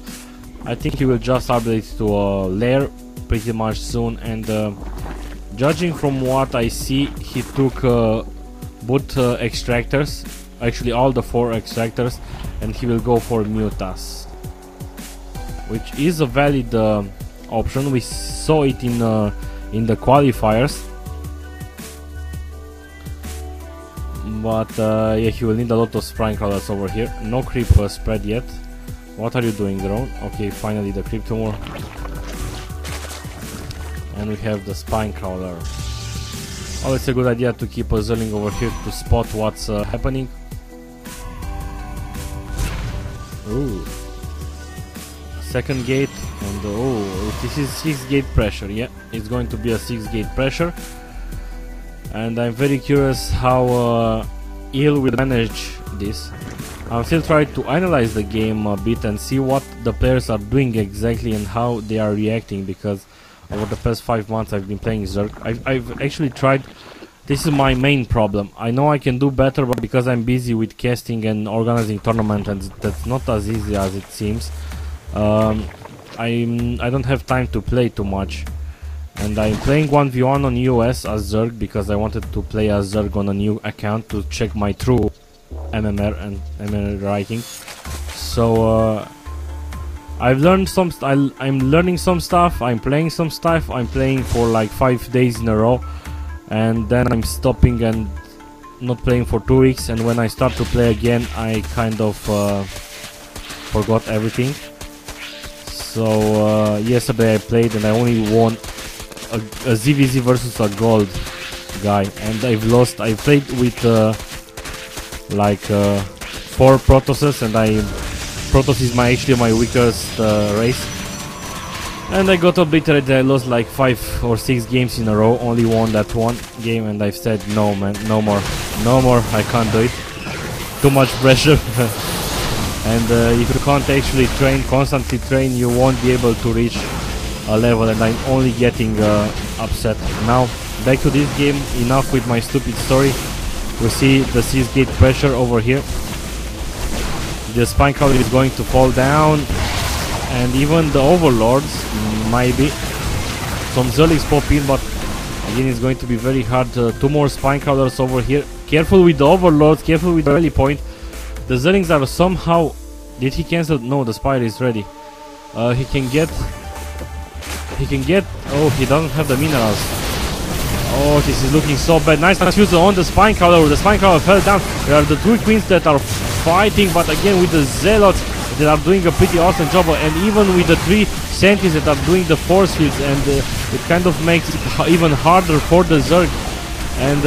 I think he will just update to a lair pretty much soon. And judging from what I see, he took both extractors, actually all the 4 extractors, and he will go for mutas, which is a valid option. We saw it in the qualifiers, but yeah, he will need a lot of spine crawlers over here. No creep spread yet. What are you doing, drone? Okay, finally the creep tumor, and we have the spine crawler. Oh, it's a good idea to keep a Zerling over here to spot what's happening. Ooh. Second gate, and oh, this is 6 gate pressure. Yeah, it's going to be a 6 gate pressure, and I'm very curious how Eel will manage this. I'm still trying to analyze the game a bit and see what the players are doing exactly and how they are reacting, because over the past 5 months I've been playing Zerg. I've actually tried. This is my main problem. I know I can do better, but because I'm busy with casting and organizing tournament, and that's not as easy as it seems, I don't have time to play too much. And I'm playing 1v1 on US as Zerg because I wanted to play as Zerg on a new account to check my true MMR and MMR writing. So I've learned some. I'm learning some stuff. I'm playing some stuff. I'm playing for like 5 days in a row, and then I'm stopping and not playing for 2 weeks. And when I start to play again, I kind of forgot everything. So yesterday I played and I only won a ZVZ versus a gold guy, and I've lost. I played with like 4 Protosses, and Protoss is actually my weakest race, and I got obliterated. I lost like 5 or 6 games in a row, only won that one game, and I've said no man, no more, I can't do it, too much pressure. And if you can't actually constantly train, you won't be able to reach a level, and I'm only getting upset. Now back to this game, enough with my stupid story. We see the 6 gate pressure over here. The spine crawler is going to fall down, and even the overlords, maybe some Zerlings pop in, but again it's going to be very hard. 2 more spine crawlers over here. Careful with the overlords, careful with the rally point. The Zerlings are somehow... Did he cancel? No, the spire is ready. He can get... Oh, he doesn't have the minerals. Oh, this is looking so bad. Nice fuse on the spine crawler. The spine crawler fell down. There are the 2 queens that are fighting, but again with the zealots that are doing a pretty awesome job, and even with the 3 sentries that are doing the force fields, and it kind of makes it even harder for the Zerg. And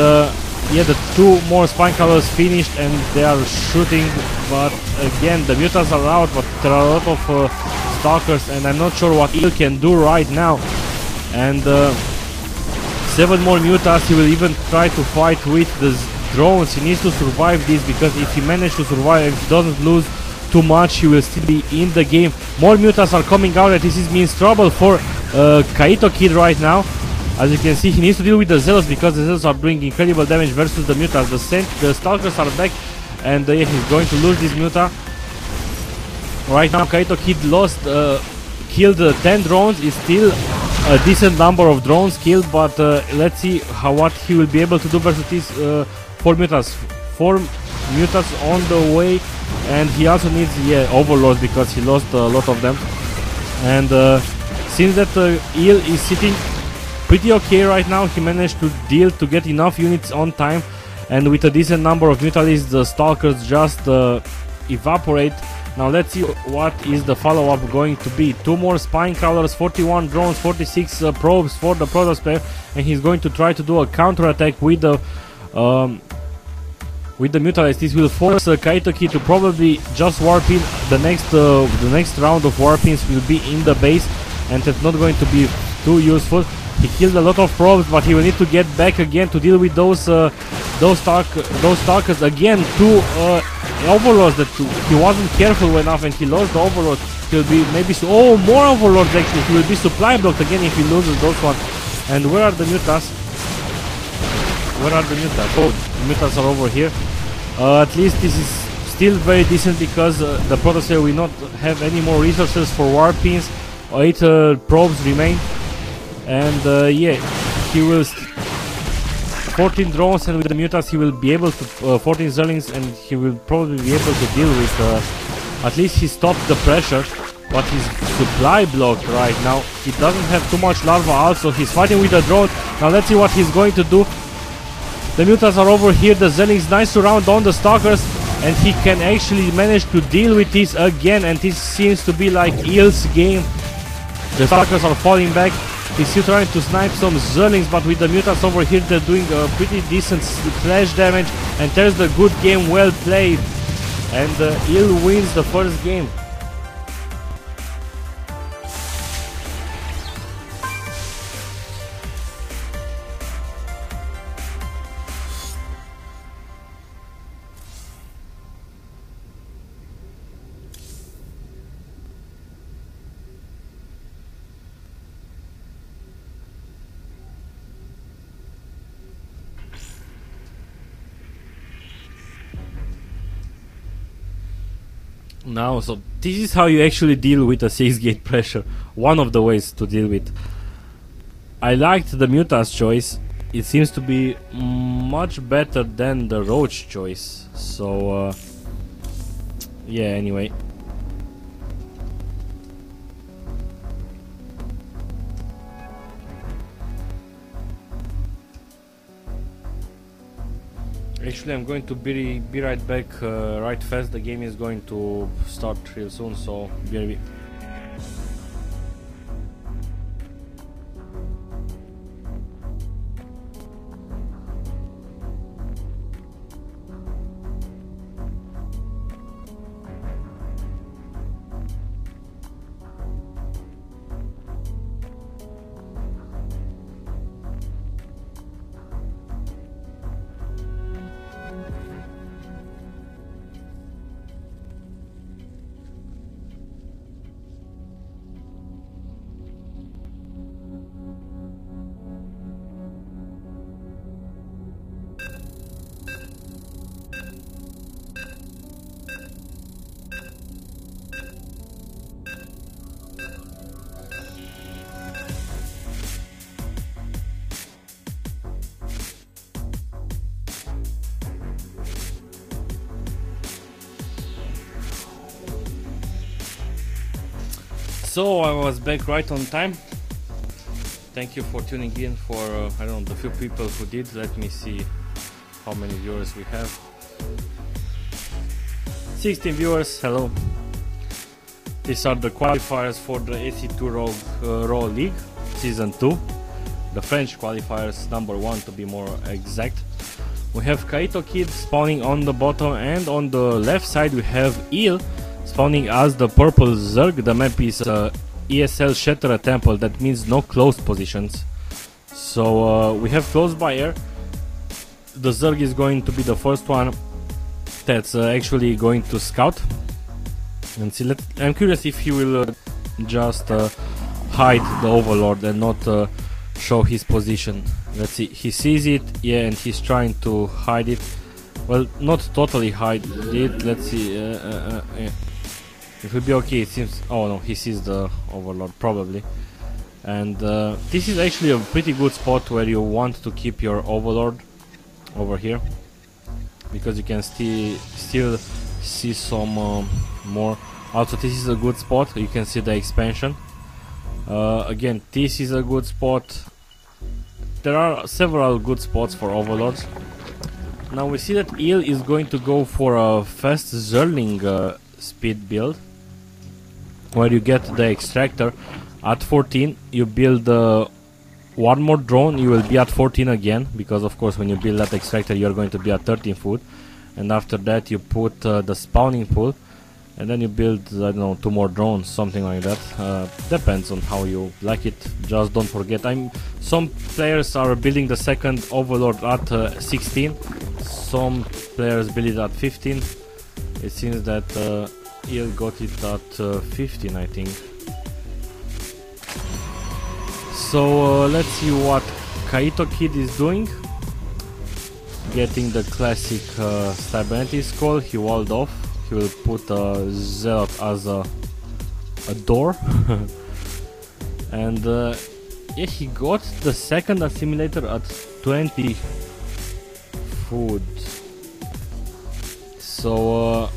yeah, the 2 more spine crawlers finished, and they are shooting, but again the mutas are out, but there are a lot of stalkers, and I'm not sure what Eel can do right now. And 7 more mutas. He will even try to fight with the drones. He needs to survive this, because if he manages to survive, if he doesn't lose too much, he will still be in the game. More mutas are coming out, and this means trouble for Kaito Kid right now. As you can see, he needs to deal with the zealots, because the zealots are doing incredible damage versus the mutas. The stalkers are back, and yeah, he's going to lose this muta. Right now Kaito Kid killed 10 drones. It's still a decent number of drones killed, but let's see what he will be able to do versus these 4 mutas. 4 mutas on the way, and he also needs overlords because he lost a lot of them. And since that Eel is sitting pretty okay right now, he managed to get enough units on time, and with a decent number of mutalisks, the stalkers just evaporate. Now let's see what is the follow-up going to be. 2 more spine crawlers, 41 drones, 46 probes for the Protoss player, and he's going to try to do a counter-attack with the mutalisks. This will force Kaitoki to probably just warp in. The next round of warpings will be in the base, and it's not going to be too useful. He killed a lot of probes, but he will need to get back again to deal with those stalkers again. 2 overlords that he wasn't careful enough, and he lost the overlord. He'll be maybe more overlords actually. He will be supply blocked again if he loses those one. And where are the mutas? Where are the mutas? Oh, the mutas are over here. At least this is still very decent because the Protoss will not have any more resources for warpings. 8 probes remain. And yeah, he will 14 drones, and with the mutas he will be able to 14 zerlings, and he will probably be able to deal with at least he stopped the pressure, but he's supply blocked right now. He doesn't have too much larva also. He's fighting with the drone. Now let's see what he's going to do. The mutas are over here, the zerlings nice to round on the stalkers, and he can actually manage to deal with this again, and this seems to be like Eel's game. The stalkers are falling back. He's still trying to snipe some zerlings, but with the mutas over here they're doing a pretty decent splash damage, and there's the good game, well played, and Eel wins the first game. Now, so this is how you actually deal with a 6-gate pressure. One of the ways to deal with. I liked the mutas choice. It seems to be much better than the roach choice. So yeah, anyway. Actually, I'm going to be right back right fast. The game is going to start real soon, so be. So I was back right on time. Thank you for tuning in. For I don't know, the few people who did. Let me see how many viewers we have. 16 viewers. Hello. These are the qualifiers for the sc2ro League Season 2. The French qualifiers, number 1 to be more exact. We have Kaito Kid spawning on the bottom, and on the left side we have Eel spawning as the purple Zerg. The map is ESL Shattered Temple, that means no closed positions. So we have close by air. The Zerg is going to be the first one that's actually going to scout. And see, I'm curious if he will just hide the Overlord and not show his position. Let's see, he sees it, yeah, and he's trying to hide it. Well, not totally hide it. Let's see. Yeah. It will be okay. It seems. Oh no, he sees the Overlord probably. And this is actually a pretty good spot where you want to keep your Overlord over here, because you can still see some more. Also, this is a good spot. You can see the expansion. Again, this is a good spot. There are several good spots for overlords. Now we see that Eel is going to go for a fast Zerling speed build, where you get the extractor at 14. You build one more drone, you will be at 14 again, because of course when you build that extractor you're going to be at 13 foot, and after that you put the spawning pool, and then you build, I don't know, 2 more drones, something like that. Depends on how you like it. Just don't forget, some players are building the second overlord at 16, some players build it at 15. It seems that Eel got it at 15, I think. So let's see what Kaito Kid is doing. Getting the classic Cybernetic Skull. He walled off. He will put a Zealot as a door. And yeah, he got the second assimilator at 20 food. So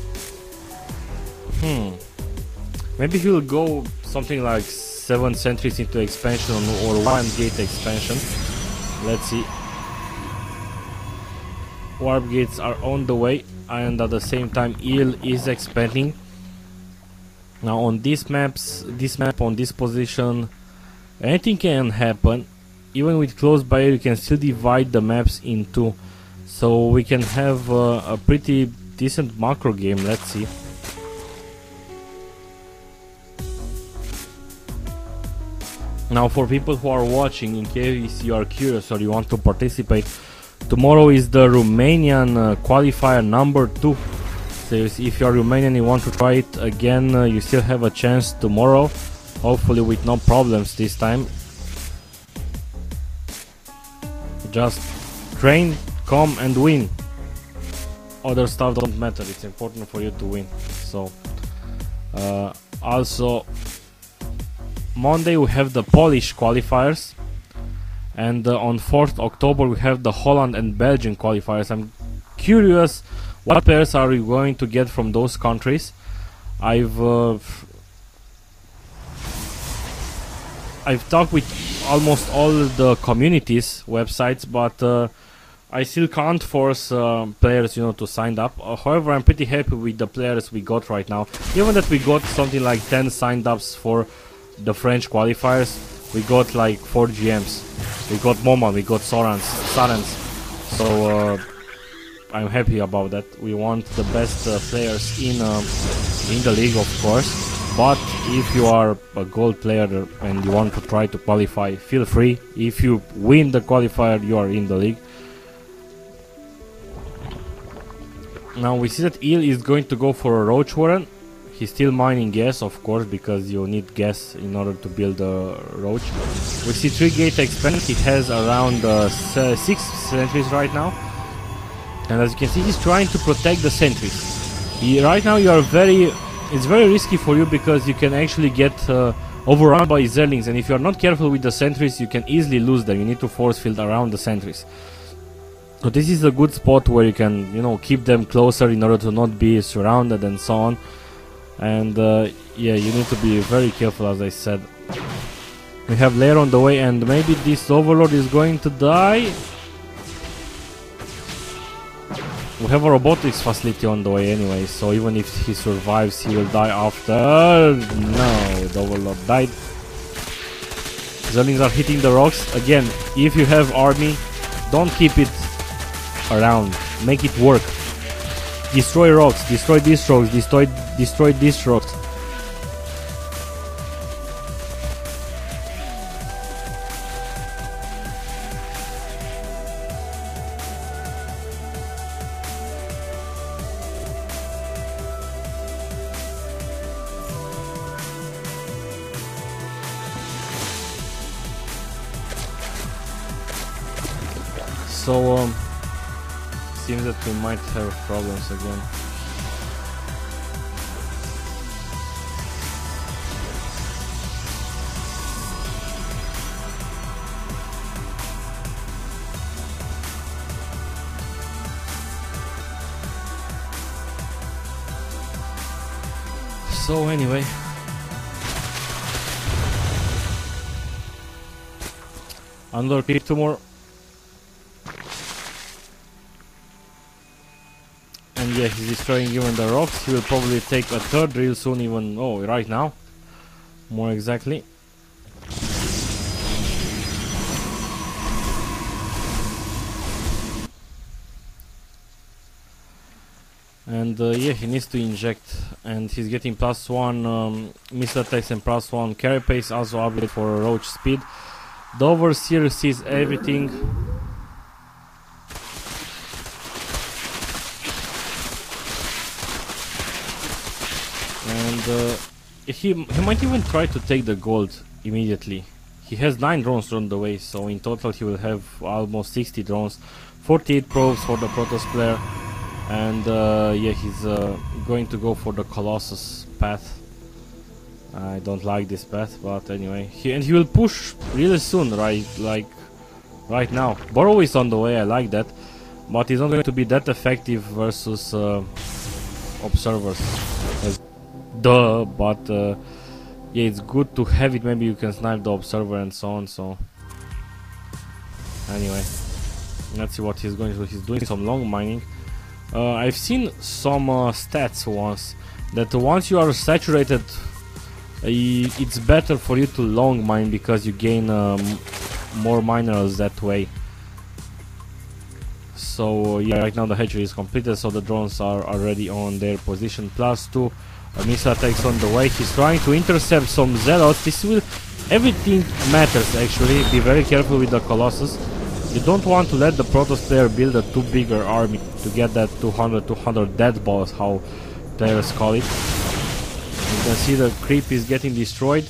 maybe he will go something like 7 sentries into expansion or 1 gate expansion. Let's see. Warp gates are on the way, and at the same time Eel is expanding. Now on this map, on this position, anything can happen. Even with close by, you can still divide the maps in 2, so we can have a pretty decent macro game. Let's see. Now for people who are watching, in case you are curious or you want to participate, tomorrow is the Romanian qualifier number 2. So if you are Romanian and you want to try it again, you still have a chance tomorrow, hopefully with no problems this time. Just train, come and win. Other stuff don't matter, it's important for you to win. So also Monday we have the Polish qualifiers, and on 4th October we have the Holland and Belgian qualifiers. I'm curious what players are we going to get from those countries. I've talked with almost all the communities websites, but I still can't force players, you know, to sign up. However, I'm pretty happy with the players we got right now. Given that we got something like 10 signed ups for the French qualifiers, we got like 4 GMs. We got Moman, we got Sarans. So I'm happy about that. We want the best players in the league, of course. But if you are a gold player and you want to try to qualify, feel free. If you win the qualifier, you are in the league. Now we see that Eel is going to go for a Roach Warren. He's still mining gas, of course, because you need gas in order to build a Roach. We see 3 gate expansion. He has around 6 sentries right now. And as you can see, he's trying to protect the sentries. Right now it's very risky for you, because you can actually get overrun by Zerlings, and if you are not careful with the sentries, you can easily lose them. You need to force field around the sentries. So this is a good spot where you can, you know, keep them closer in order to not be surrounded and so on. And yeah, you need to be very careful, as I said. We have Lair on the way, and maybe this Overlord is going to die. We have a robotics facility on the way anyway, so even if he survives, he will die after. No, the Overlord died. Zerlings are hitting the rocks. Again, if you have army, don't keep it around. Make it work. Destroy rocks, destroy these rocks, destroy these rocks. So seems that we might have problems again. So anyway, under creep 2 more. And yeah, he's destroying even the rocks. He will probably take a third real soon, even right now. More exactly. And yeah, he needs to inject, and he's getting +1 missile attacks and +1 carry pace, also upgrade for roach speed. The overseer sees everything. And he might even try to take the gold immediately. He has 9 drones on the way, so in total he will have almost 60 drones, 48 probes for the Protoss player. And yeah, he's going to go for the Colossus path. I don't like this path, but anyway, he will push really soon, right now. Burrow is on the way, I like that, but he's not going to be that effective versus observers. Duh, but yeah, it's good to have it. Maybe you can snipe the observer and so on. So anyway, let's see what he's going to do. He's doing some long mining. I've seen some stats once that once you are saturated, it's better for you to long mine because you gain more minerals that way. So yeah, right now the hatchery is completed, so the drones are already on their position. +2 missile attacks on the way. He's trying to intercept some zealots. Everything matters actually. Be very careful with the Colossus. You don't want to let the Protoss player build a too bigger army to get that 200 dead balls, how players call it. You can see the creep is getting destroyed.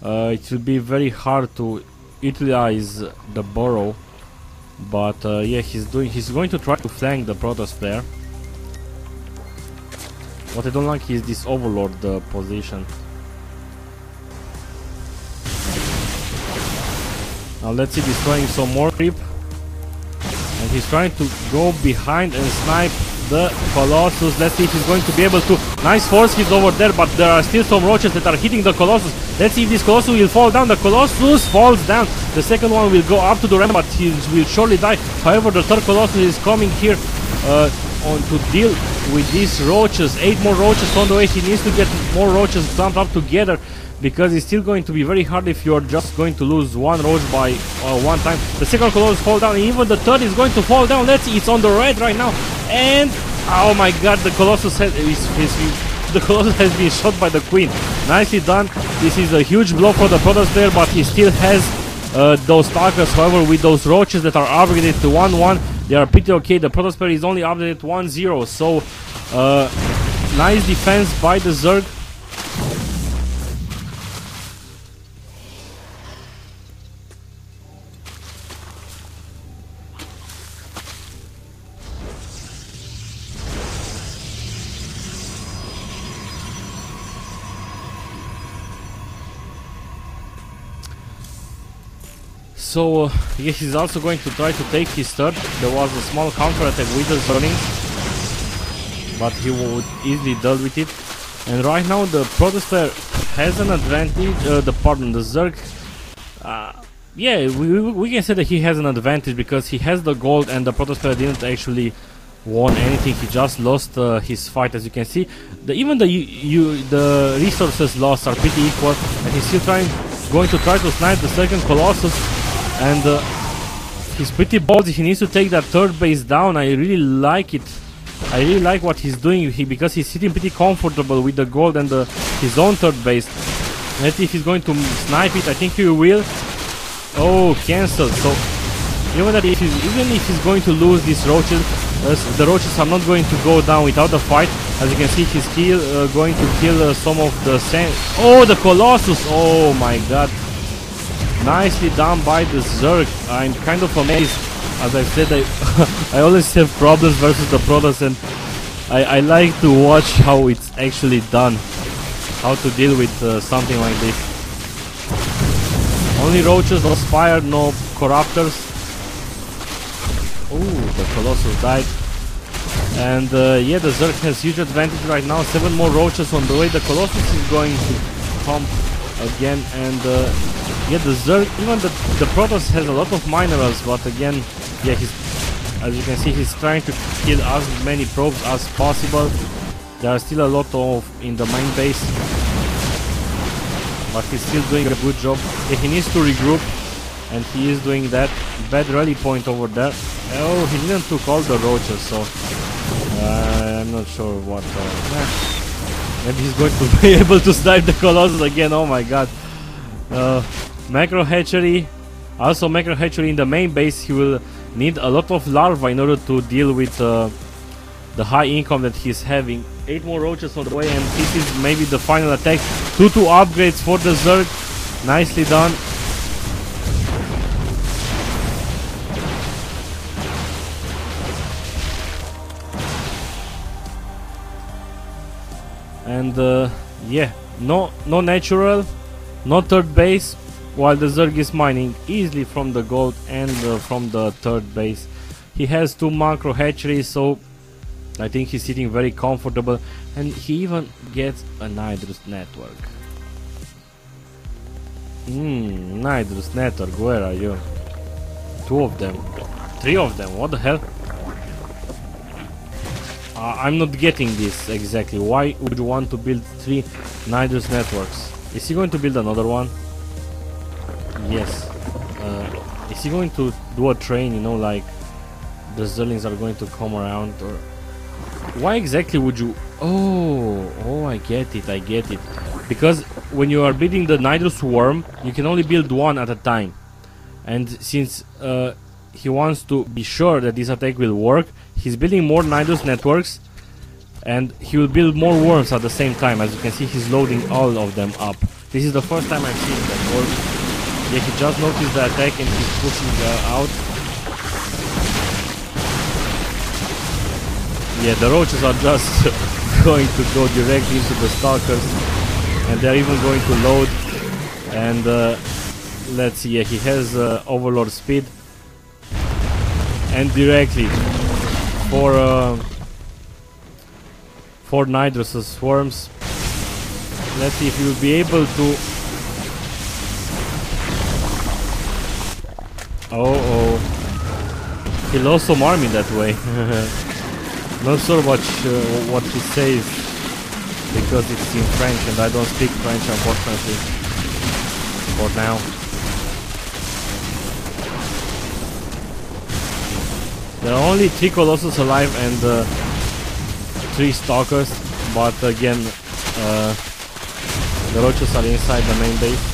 It will be very hard to utilize the burrow, but yeah, he's going to try to flank the Protoss player. What I don't like is this overlord position. Now let's see, destroying some more creep. And he's trying to go behind and snipe the Colossus. Let's see if he's going to be able to. Nice force hits over there, but there are still some roaches that are hitting the Colossus. Let's see if this Colossus will fall down. The Colossus falls down. The second one will go up to the ramp, but he will surely die. However, the third Colossus is coming here on to deal with these roaches. 8 more roaches on the way. He needs to get more roaches clumped up together, because it's still going to be very hard if you're just going to lose one roach by one time. The second Colossus fall down, and even the third is going to fall down. Let's see, it's on the red right now. And oh my god, the Colossus has been shot by the Queen. Nicely done. This is a huge blow for the Protoss player, but he still has those Stalkers. However, with those roaches that are upgraded to 1-1, they are pretty okay. The Protoss player is only updated 1-0, so nice defense by the Zerg. So yeah, he's also going to try to take his third. There was a small counter attack with the Zerlings, but he would easily deal with it. And right now the Protoss player has an advantage. The Zerg. Yeah, we can say that he has an advantage because he has the gold, and the Protoss player didn't actually won anything. He just lost his fight, as you can see. Even the resources lost are pretty equal, and he's still going to try to snipe the second Colossus. And he's pretty ballsy. He needs to take that third base down. I really like it. I really like what he's doing because he's sitting pretty comfortable with the gold and his own third base. Let's see if he's going to snipe it. I think he will. Oh, cancelled. So even if he's going to lose these roaches, the roaches are not going to go down without a fight. As you can see, he's going to kill some of the sand. Oh, the Colossus! Oh my god. Nicely done by the Zerg. I'm kind of amazed. As I said, I always have problems versus the Protoss, and I like to watch how it's actually done. How to deal with something like this. Only roaches, no Spire, no Corruptors. Oh, the Colossus died. And yeah, the Zerg has huge advantage right now. 7 more roaches on the way. The Colossus is going to come again, and yeah, the Zerg, even the Protoss has a lot of minerals, but again, yeah, as you can see, he's trying to kill as many probes as possible. There are still a lot of in the main base, but he's still doing a good job. Yeah, he needs to regroup, and he is doing that. Bad rally point over there. Oh, he didn't took all the roaches, so I'm not sure what. Maybe he's going to be able to snipe the Colossus again. Oh my god. Macro hatchery. Also macro hatchery in the main base. He will need a lot of larvae in order to deal with the high income that he's having. 8 more roaches on the way, and this is maybe the final attack. 2 upgrades for the Zerg. Nicely done. And yeah, no natural, no third base, while the Zerg is mining easily from the gold and from the third base. He has 2 macro hatcheries, so I think he's sitting very comfortable, and he even gets a Nidrus network. Nidrus network, where are you? 2 of them, 3 of them, what the hell? I'm not getting this exactly. Why would you want to build 3 Nidrus networks? Is he going to build another one? Yes. Is he going to do a train, you know, like the Zerlings are going to come around, or why exactly would you? Oh, I get it. Because when you are building the Nidrus worm, you can only build 1 at a time, and since he wants to be sure that this attack will work, he's building more Nidrus networks, and he will build more worms at the same time. As you can see, he's loading all of them up. This is the first time I've seen that work. Yeah, he just noticed the attack and he's pushing out. Yeah, the roaches are just going to go directly into the stalkers, and they're even going to load. And let's see, yeah, he has overlord speed, and directly for Nidrus swarms. Let's see if he will be able to. He lost some army that way. Not sure what he says, because it's in French and I don't speak French, unfortunately, for now. There are only 3 Colossus alive and 3 Stalkers, but again, the roaches are inside the main base.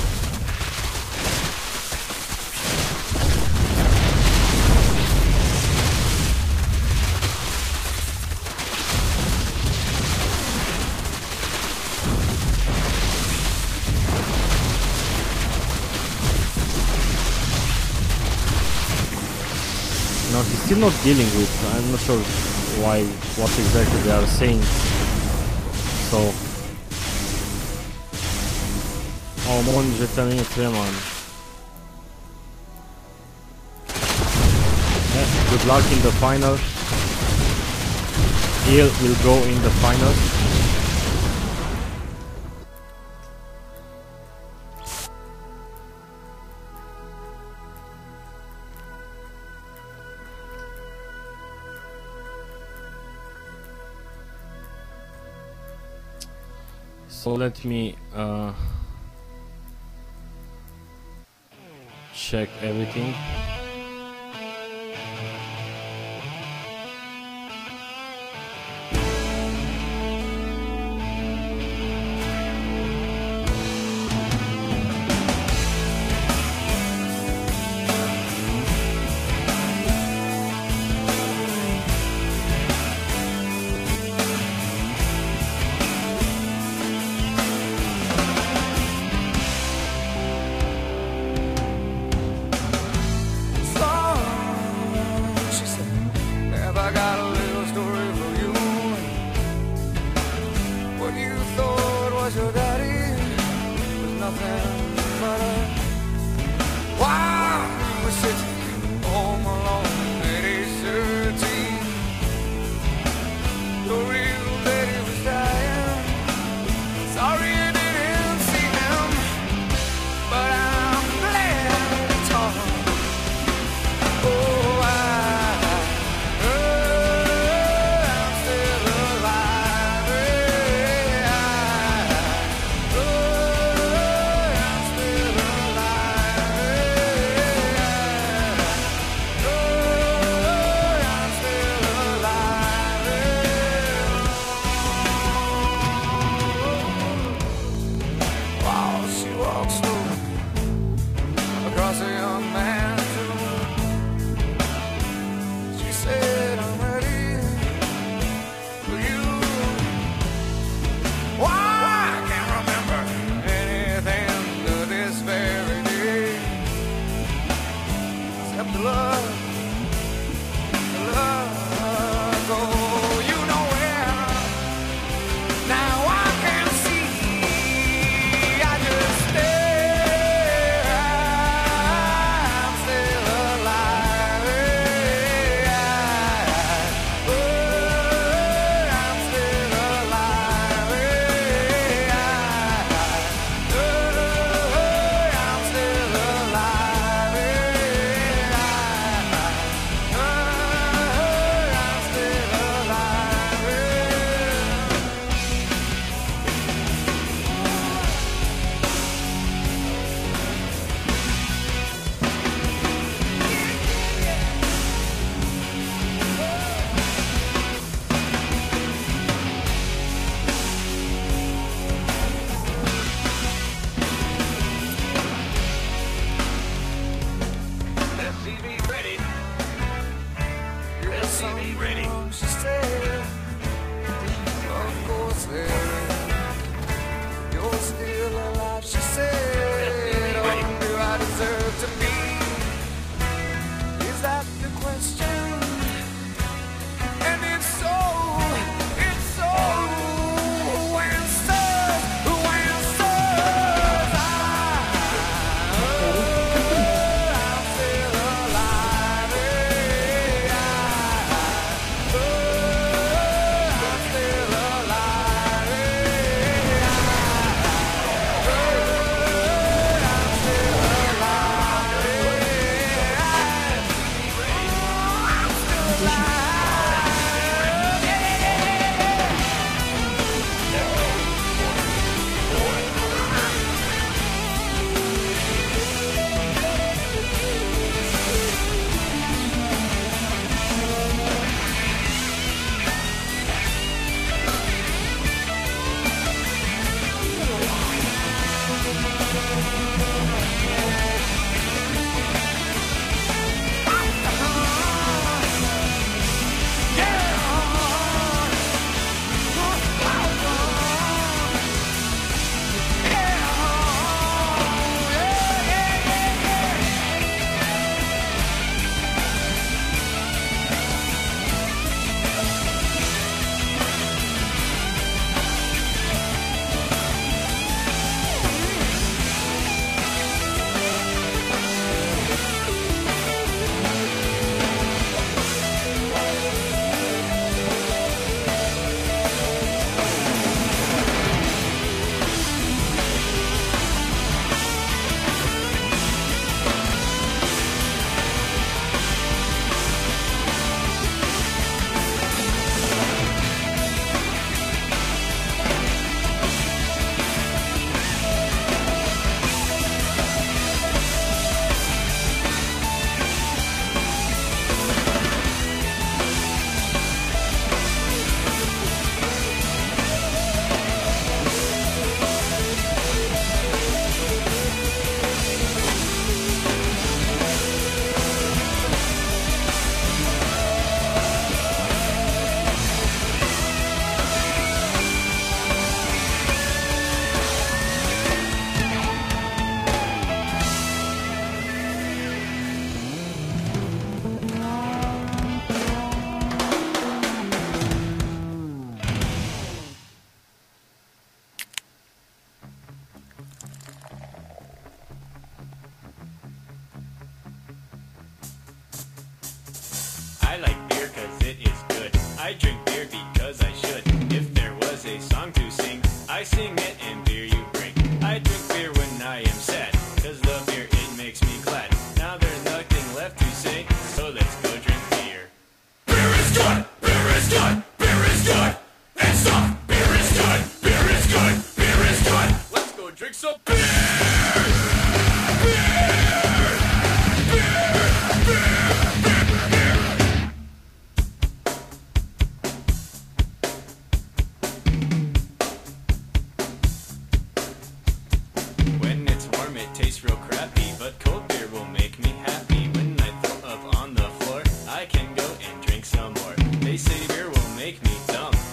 No, he's still not dealing with. I'm not sure what exactly they are saying. So, mon je termine vraiment. Yeah, good luck in the final. Heal will go in the final. So let me check everything.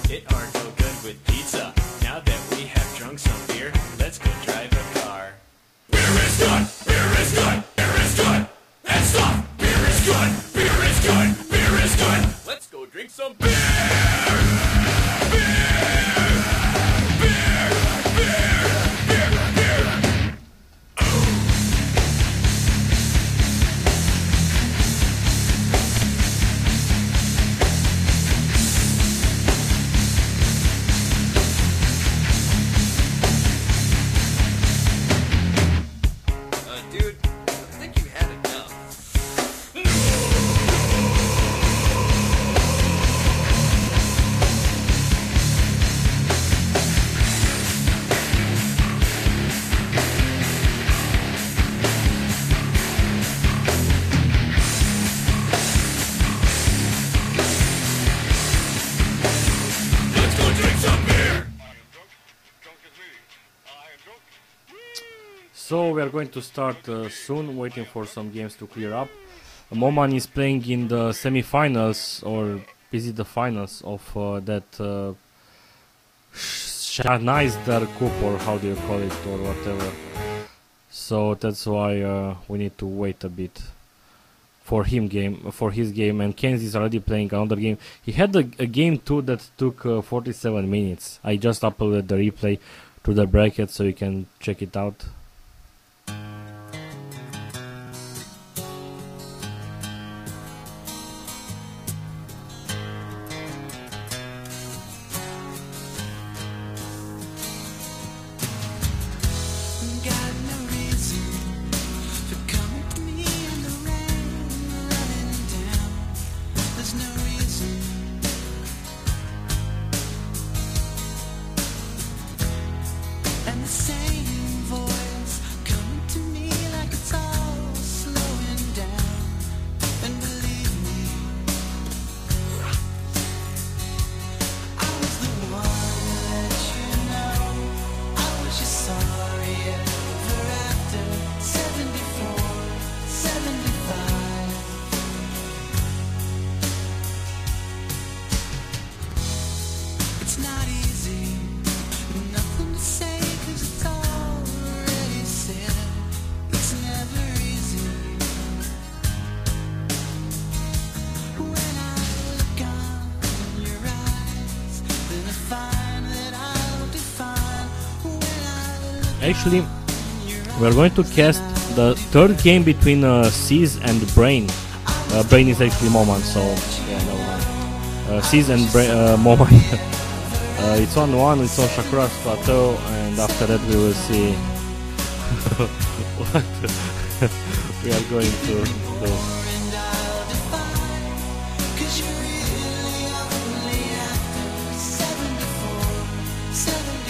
It aren't no good with pizza. Now that we have drunk some beer, let's go drive a car. Beer is good, beer is good, beer is good. And stop, beer is good, beer is good, beer is good. Let's go drink some beer. Dude, I think you had enough. Let's go drink some beer. So we are going to start soon, waiting for some games to clear up. Moman is playing in the semi-finals, or is it the finals of that Schneider Cup, or how do you call it, or whatever. So that's why we need to wait a bit for his game. And Kenzie is already playing another game. He had a game too that took 47 minutes. I just uploaded the replay to the bracket so you can check it out. Got no reason for coming to me in the rain, running down. There's no reason. And the same voice coming to me like it's all slowing down. And believe me, I was the one to let you know I was just sorry ever after 74, 75. It's not easy, nothing to say 'cause it's already said. It's never easy. When I look on your eyes, then I find that I'll define. When I look Actually, we're going to cast the third game between Seas and Brain. Brain is actually Moman, so yeah, never mind. Seas and Moman. It's on one, it's on Shakura's plateau, and after that we will see what we are going to do. and I'll define, 'cause you're really only after 74, 75.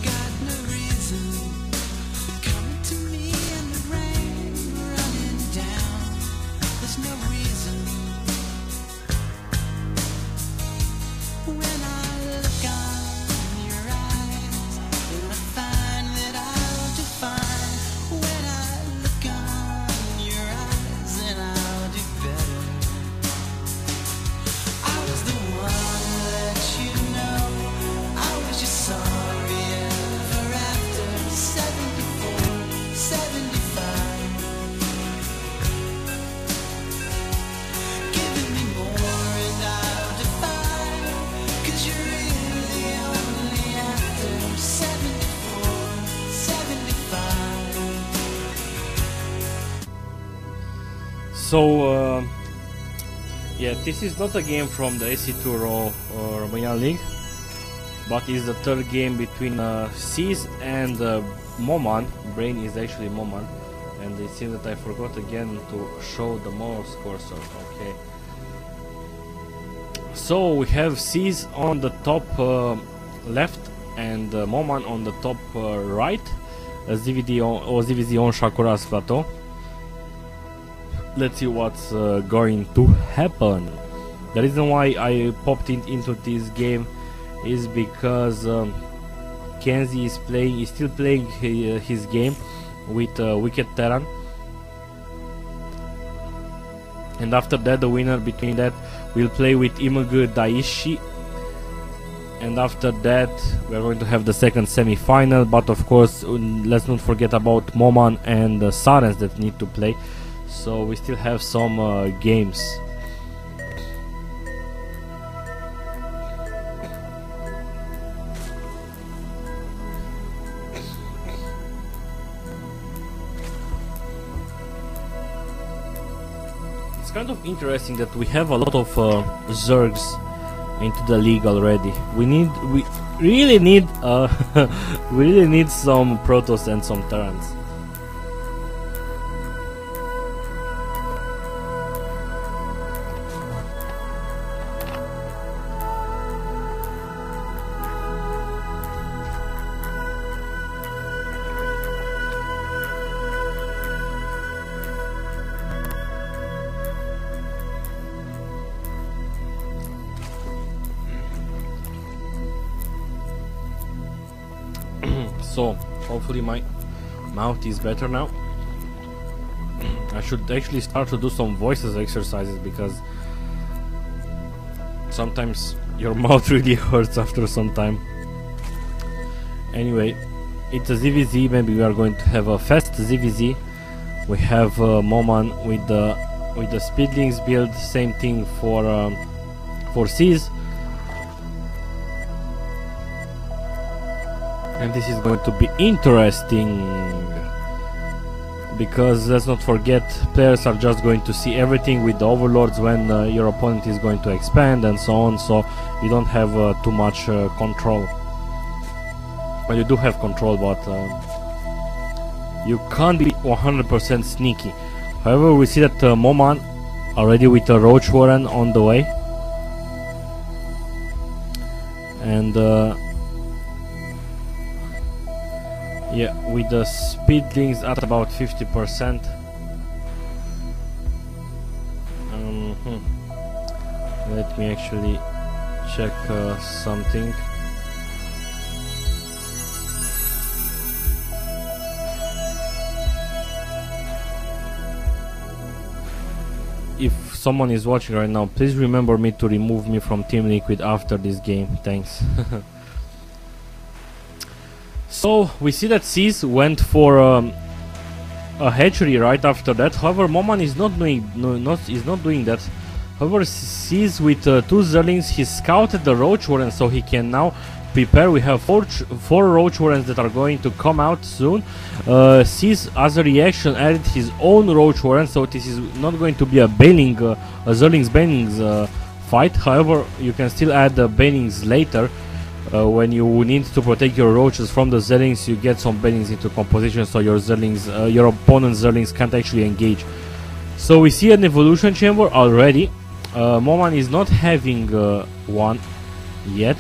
Got no reason for coming to me in the rain, running down. There's no reason. When I look on your eyes, then I find that I'll define. When I look on your eyes, then I'll do better. I was the one to let you know I was just sorry ever after 74, 75. Giving me more and I'll define, 'cause you're really only after 74, 75. So yeah, this is not a game from the sc2ro Romanian League, but it's the third game between Seas and Moman. Brain is actually Moman, and it seems that I forgot again to show the mouse cursor. Okay. So we have Seas on the top left and Moman on the top right. ZVZ on Shakura's plateau. Let's see what's going to happen. The reason why I popped into this game is because Kenzie is still playing his game with Wicked Terran, and after that the winner between that will play with Imugu Daishi, and after that we are going to have the second semi-final. But of course let's not forget about Moman and Sarens that need to play, so we still have some games. It's kind of interesting that we have a lot of Zergs into the league already. We really need we really need some Protoss and some Terrans. So hopefully my mouth is better now. I should actually start to do some voices exercises, because sometimes your mouth really hurts after some time. Anyway, it's a ZVZ. Maybe we are going to have a fast ZVZ. We have Moman with the Speedlings build. Same thing for Seas. And this is going to be interesting, because let's not forget, players are just going to see everything with the overlords when your opponent is going to expand and so on, so you don't have too much control. Well, you do have control, but you can't be 100% sneaky. However, we see that Moman already with a Roach Warren on the way, and yeah, with the Speedlings at about 50%. Let me actually check something. If someone is watching right now, please remember me to remove me from Team Liquid after this game. Thanks. So we see that Seas went for a hatchery right after that. However, Moman is not doing that. However, Seas with 2 Zerlings, he scouted the Roach Warren, so he can now prepare. We have four Roach Warrens that are going to come out soon. Seas, as a reaction, added his own Roach Warren, so this is not going to be a Zerlings Banelings fight. However, you can still add the Banelings later. When you need to protect your roaches from the Zerlings, you get some Banelings into composition, so your opponent's Zerlings can't actually engage. So we see an evolution chamber already. Moman is not having one yet,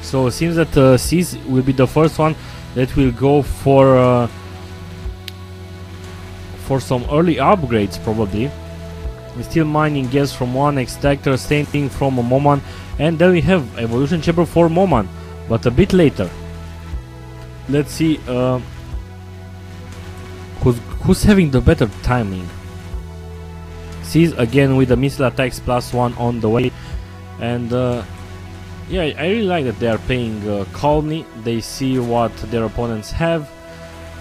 so it seems that Seas will be the first one that will go for some early upgrades probably. We're still mining gas from one extractor, same thing from a Moman, and then we have evolution chamber for Moman, but a bit later. Let's see who's having the better timing. Seas again with the missile attacks +1 on the way, and yeah, I really like that they are playing calmly. They see what their opponents have.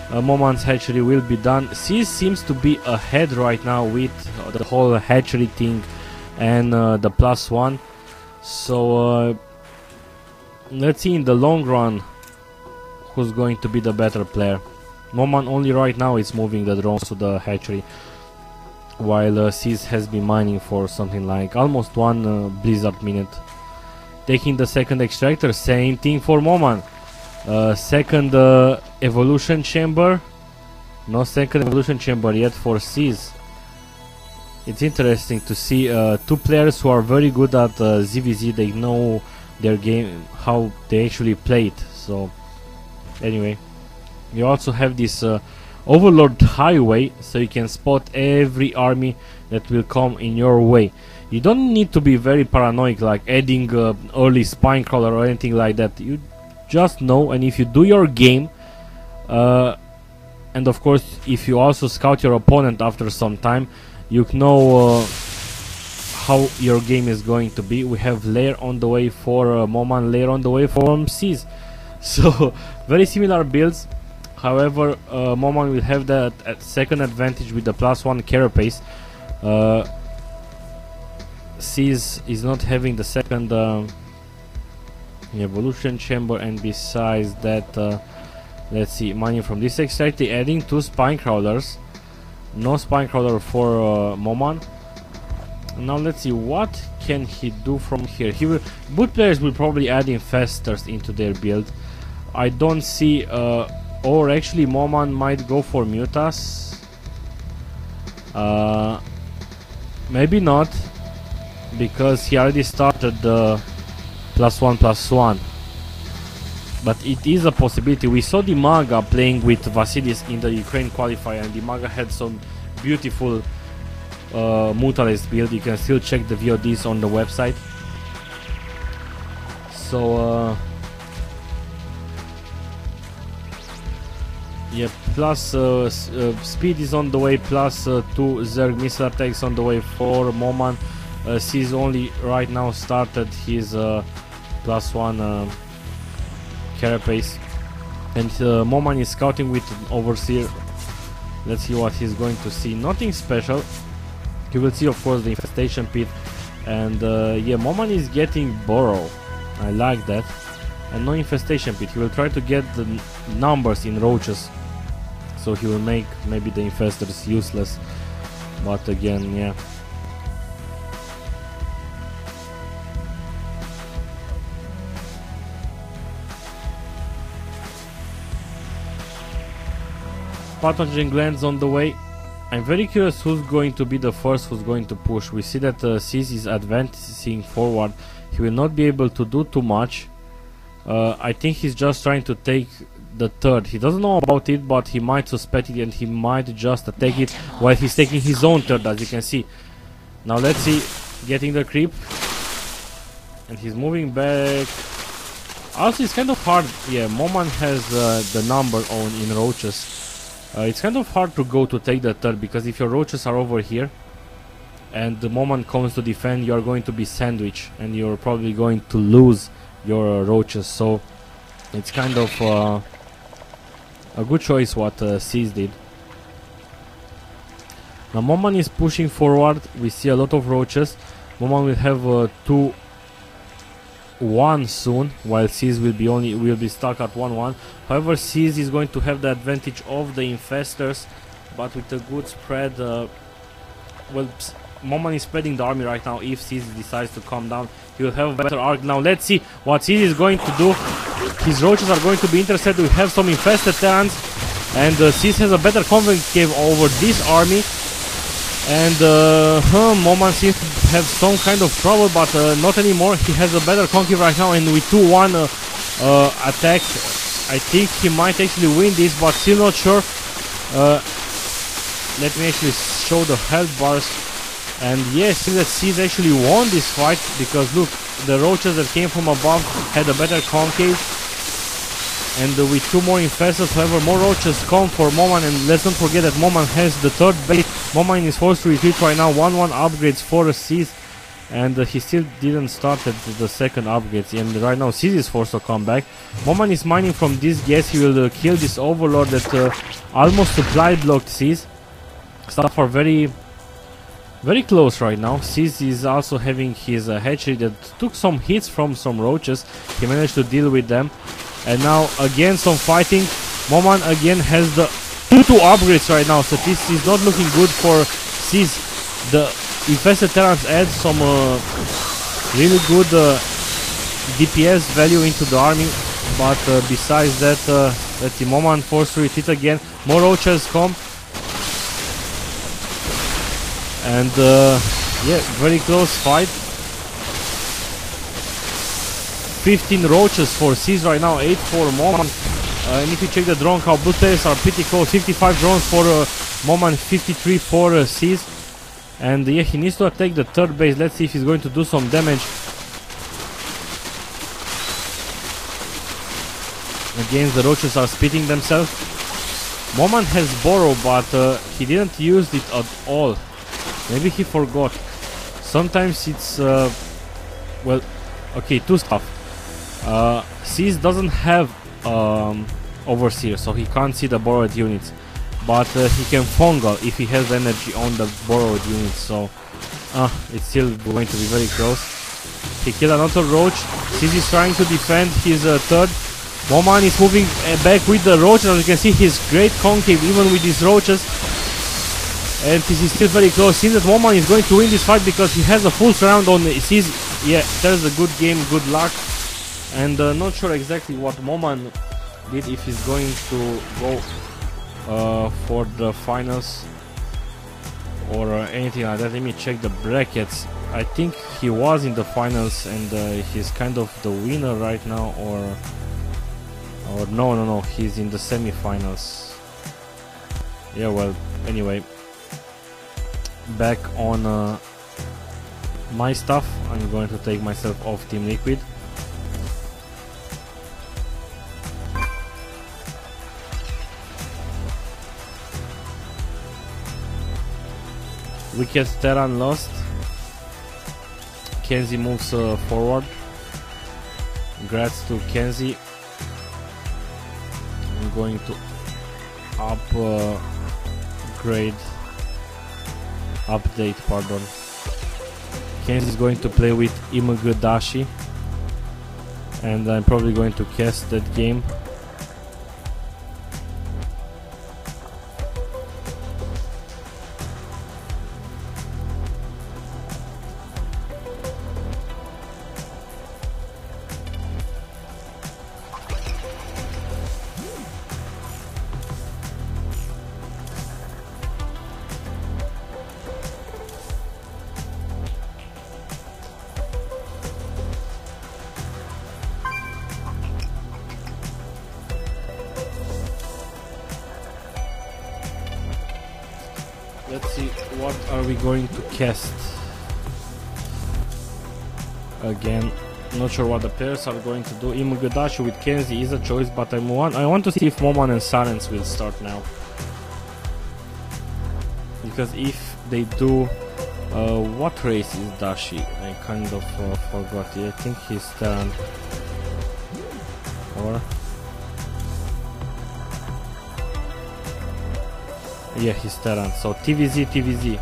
Moman's hatchery will be done. Seas seems to be ahead right now with the whole hatchery thing and the +1. So let's see in the long run who's going to be the better player. Moman only right now is moving the drones to the hatchery, while Seas has been mining for something like almost 1 blizzard minute. taking the second extractor. Same thing for Moman. Second evolution chamber. No second evolution chamber yet for C's. It's interesting to see two players who are very good at ZVZ. They know their game, how they actually play it. So anyway, you also have this Overlord Highway, so you can spot every army that will come in your way. You don't need to be very paranoid, like adding early spine crawler or anything like that. You just know, and if you do your game, and of course if you also scout your opponent after some time, you know how your game is going to be. We have layer on the way for Moman, layer on the way for MCs. So very similar builds. However, Moman will have that second advantage with the +1 carapace. C's is not having the second evolution chamber, and besides that, let's see, money from this extractor, adding 2 spine crawlers. No spine crawler for Moman. Now let's see what can he do from here. Both players will probably add infestors into their build. I don't see, or actually Moman might go for Mutas. Maybe not, because he already started the +1/+1. But it is a possibility. We saw Dimaga playing with Vasilis in the Ukraine qualifier, and Dimaga had some beautiful Mutalist build. You can still check the VODs on the website. So yeah, plus speed is on the way, +2 Zerg missile attacks on the way for Moman. He's only right now started his +1 carapace, and Moman is scouting with Overseer. Let's see what he's going to see. Nothing special. You will see, of course, the infestation pit, and yeah, Moman is getting burrow. I like that, and no infestation pit. He will try to get the numbers in roaches, so he will make maybe the infestors useless. But again, yeah. Pathogen glands on the way. I'm very curious who's going to be the first who's going to push. We see that C's is advancing forward. He will not be able to do too much. I think he's just trying to take the third. He doesn't know about it, but he might suspect it, and he might just attack it while he's taking his own third, as you can see. Now let's see, getting the creep, and he's moving back. Also, it's kind of hard. Yeah, Moman has the number on in roaches. It's kind of hard to go to take the third, because if your roaches are over here and the Moman comes to defend, you are going to be sandwiched and you're probably going to lose your roaches. So it's kind of a good choice what C's did. Now Moman is pushing forward. We see a lot of roaches. Moman will have 2-1 soon, while C's will be stuck at 1-1. However, C's is going to have the advantage of the infestors, but with a good spread. Well, Moman is spreading the army right now. If C's decides to come down, he will have a better arc. Now let's see what C's is going to do. His roaches are going to be intercepted. We have some infested terrans, and C's has a better concave over this army. And Moman seems to have some kind of trouble, but not anymore. He has a better concave right now, and with 2-1 attack, I think he might actually win this, but still not sure. Let me actually show the health bars. And yes, seems that C's actually won this fight, because look, the roaches that came from above had a better concave. And with 2 more infestors, however, more roaches come for Moman, and let's not forget that Moman has the third base. Moman is forced to retreat right now. 1-1 upgrades for C's, and he still didn't start at the second upgrades, and right now C's is forced to come back. Moman is mining from this gas. He will kill this Overlord that almost supply blocked C's. Stuff are very close right now. C's is also having his hatchery that took some hits from some roaches. He managed to deal with them. And now again some fighting. Moman again has the 2 upgrades right now, so this is not looking good for C's. The infested terrans add some really good DPS value into the army, but besides that, let's see, Moman forced to retreat again. More roaches come, and yeah, very close fight. 15 roaches for Seas right now, 8 for Moman. And if you check the drone count, blue players are pretty close. 55 drones for Moman, 53 for Seas. And yeah, he needs to attack the third base. Let's see if he's going to do some damage. Again, the roaches are splitting themselves. Moman has borrow, but he didn't use it at all. Maybe he forgot. Sometimes it's well, okay, two stuff. Seas doesn't have overseer, so he can't see the borrowed units, but he can fungal if he has energy on the borrowed units. So it's still going to be very close. He killed another roach. Seas is trying to defend his third. Moman is moving back with the roaches. As you can see, he's great concave even with these roaches. And this is still very close. Seems that Moman is going to win this fight because he has a full surround on Seas. Yeah, that's a good game, good luck. And not sure exactly what Moman did, if he's going to go for the finals or anything like that. Let me check the brackets. I think he was in the finals and he's kind of the winner right now, or no, he's in the semi-finals. Yeah, well, anyway, back on my stuff. I'm going to take myself off Team Liquid. Wicked Terran lost. Kenzie moves forward. Congrats to Kenzie. I'm going to update, pardon. Kenzie is going to play with Imagadashi, and I'm probably going to cast that game. Let's see, what are we going to cast? Again, not sure what the players are going to do. Imagadashi with Kenzie is a choice, but I want to see if Moman and Silence will start now. Because if they do, what race is Dashi? I kind of forgot. I think he's Terran. Or... yeah, he's Terran. So TVZ.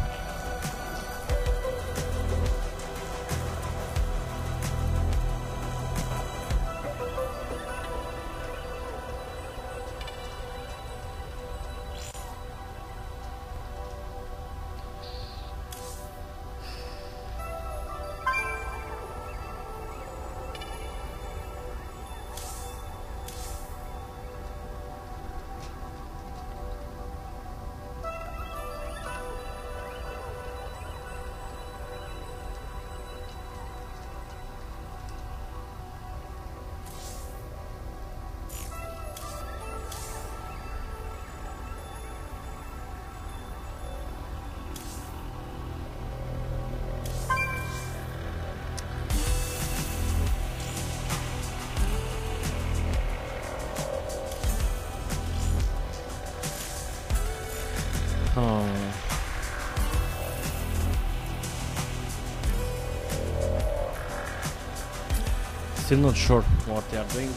Still not sure what they are doing.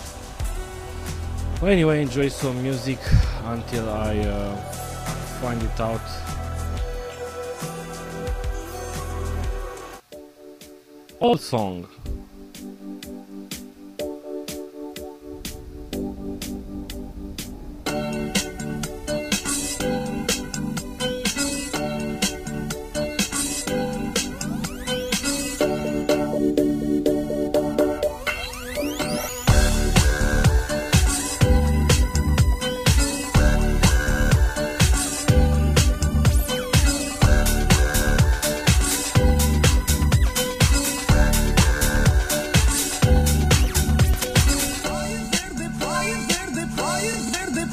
Well, anyway, enjoy some music until I find it out. Old song.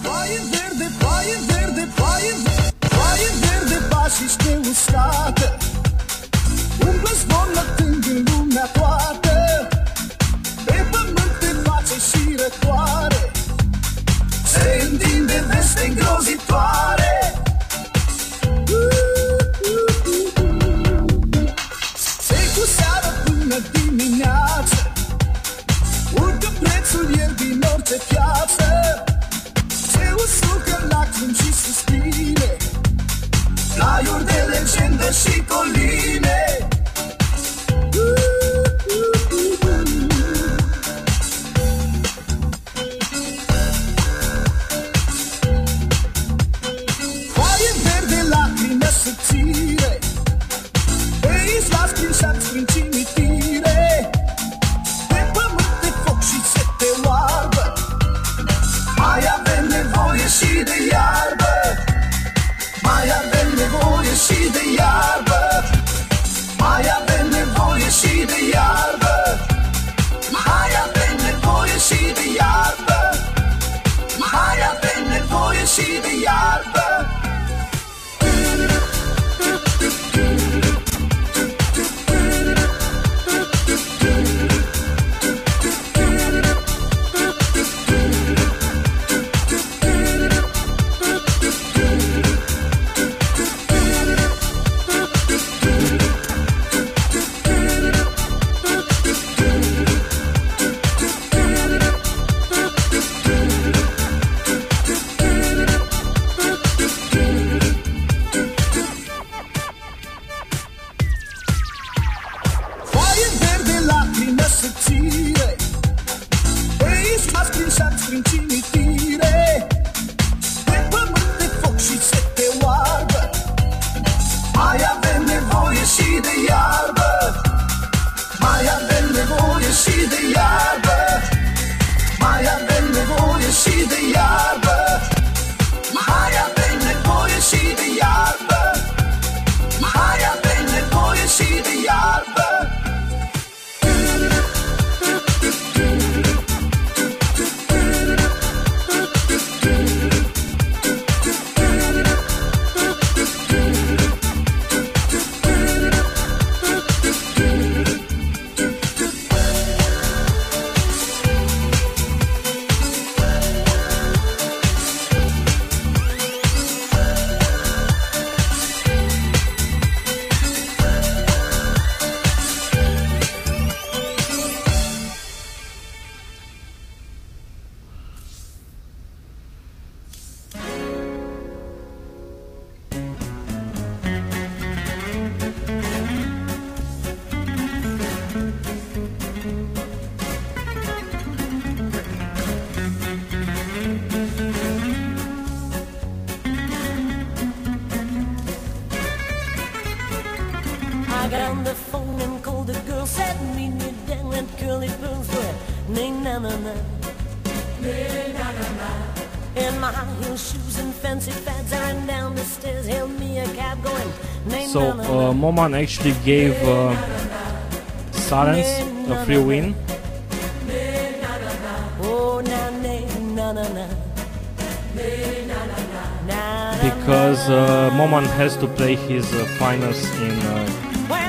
Foaie verde, foaie verde, foaie verde, foaie verde, pașiște uscată. Umblă zvon lătând în lumea toată. Pe pământ te face și răcoare. Se întinde veste îngrozitoare. Se cu seară până dimineață. Urcă prețul el din orice piață. Se usucă lacrimi și suspine. Raiuri de legendă și coline. Foaie verde, lacrime subțire. Pe izlați prin șanți, prin cimitire. Pe pământ de foc și sete oarbă. Mai avem nevoie și de iarbă. Mai avem nevoie și de iarbă. Mai avem nevoie și de iarbă. Mai avem nevoie și de iarbă. Mai avem nevoie și de iarbă. Foaie verde, lacrime subțire. Pe izlați prin șanți, prin cimitire. Pe pământ de foc și sete oarbă. Mai avem nevoie și de iarbă. Mai avem nevoie și de iarbă. Mai avem nevoie și de iarbă. Mai avem nevoie și de iarbă. Mai avem nevoie și de iarbă. I got on the phone and called the girl, said meet me down at Curly Burns where nay na na na, nay na na na. In my high heel shoes and fancy fads, I ran down the stairs, hailed me a cab going nay So na na na. Moman actually gave Silence a free win. Oh na nay na na na, Because Moman has to play his finals in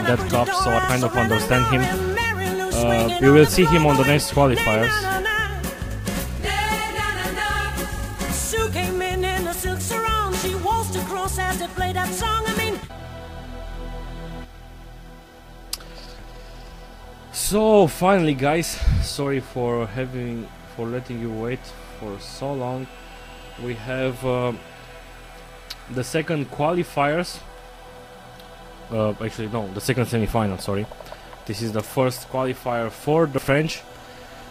that cup, so I kind of understand him. We will see him on the next qualifiers. Sue came in a silk sarong. She waltzed across as they played that song. I mean, So finally, guys, sorry for letting you wait for so long. We have the second qualifiers. Actually, no, the second semi-final. Sorry, this is the first qualifier for the French.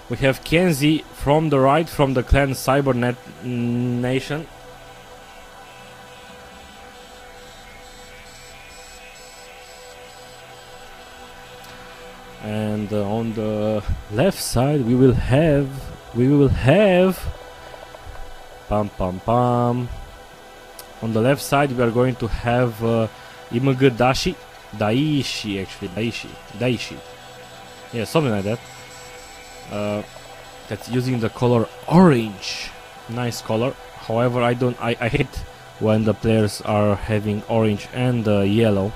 We have Kenzie from the right, from the clan Cybernet Nation. And on the left side we will have pam pam pam. On the left side we are going to have Img Daishi, yeah, something like that. That's using the color orange. nice color. However, I hate when the players are having orange and yellow,